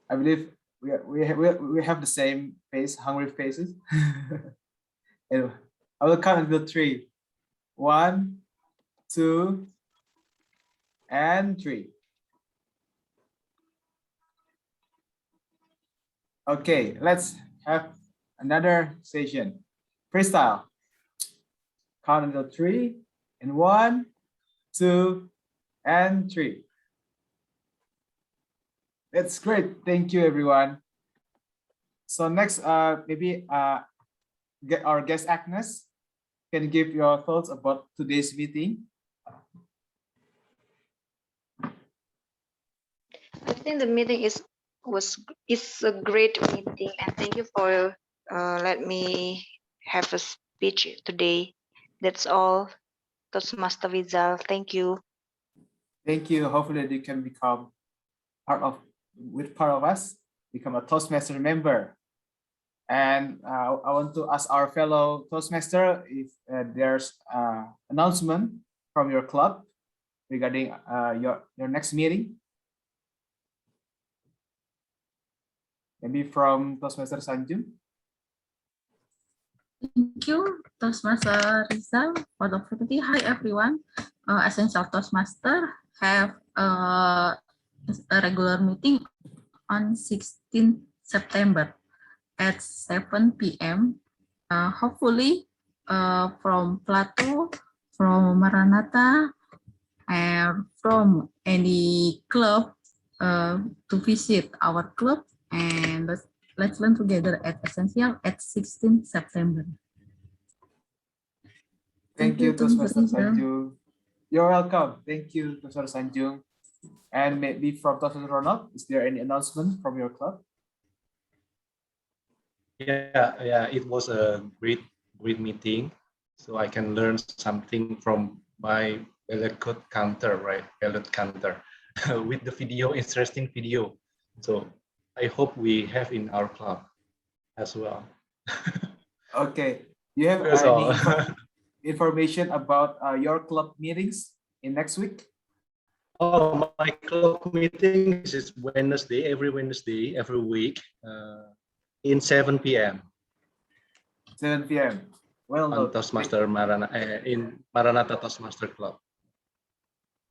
I believe we have the same face, hungry faces. Anyway, I will count until 3. 1, 2, and 3. Okay, let's have another session. Freestyle. Count until 3, and 1, 2, and 3. That's great. Thank you, everyone. So next, maybe get our guest Agnes. Can you give your thoughts about today's meeting? I think the meeting is a great meeting, and thank you for let me have a speech today. That's all, Toastmaster Rizal. Thank you. Thank you. Hopefully you can become part of us. become a Toastmaster member. And I want to ask our fellow Toastmaster if there's announcement from your club regarding your next meeting. Maybe from Toastmaster Sanjung. Thank you, Toastmaster Rizal, for the opportunity. Hi, everyone. Essential Toastmaster have a regular meeting on 16 September at 7 p.m. Hopefully, from Plato, from Maranatha, and from any club to visit our club, and let's learn together at Essential at 16 September. Thank you, Toastmaster Sanjung. You're welcome. Thank you, Toastmaster Sanjung. And maybe from Toastmaster Ronald, is there any announcement from your club? Yeah, it was a great meeting. So I can learn something from my Ballot counter, right? Ballot counter with the video, interesting video. So I hope we have in our club as well. Okay. Do you have That's all. any information about your club meetings in next week? Oh, my club meeting is Wednesday, every week, in 7 p.m. 7 p.m. Well, on Toastmaster in Maranatha Toastmaster Club.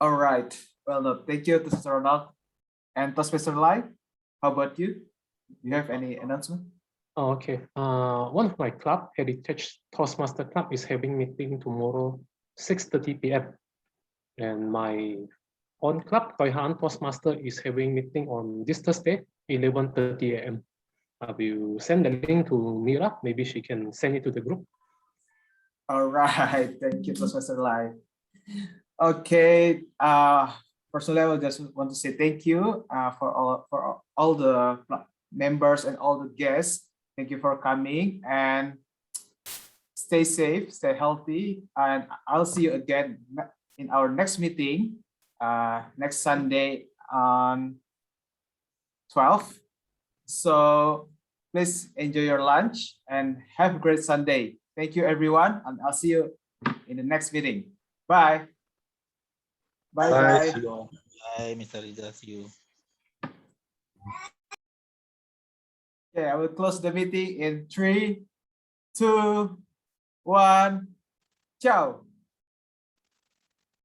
All right. Well, no, thank you, Toastmaster Ronald. And Toastmaster Lai, how about you? Do you have any announcement? Oh, okay. One of my club, Heritage Toastmaster Club, is having meeting tomorrow, 6:30 p.m. And my own club, Toyhan Toastmaster, is having meeting on this Thursday, 11:30 a.m. I will send the link to Mirra. Maybe she can send it to the group. All right. Thank you, Toastmaster Lai. Okay. Personally, I would just want to say thank you for all the members and all the guests. Thank you for coming, and stay safe, stay healthy, and I'll see you again in our next meeting next Sunday on 12th. So please enjoy your lunch and have a great Sunday. Thank you, everyone, and I'll see you in the next meeting. Bye. Bye, Bye. bye. Bye, Mr. Rizal. See you. Okay, I will close the meeting in 3, 2, 1. Ciao.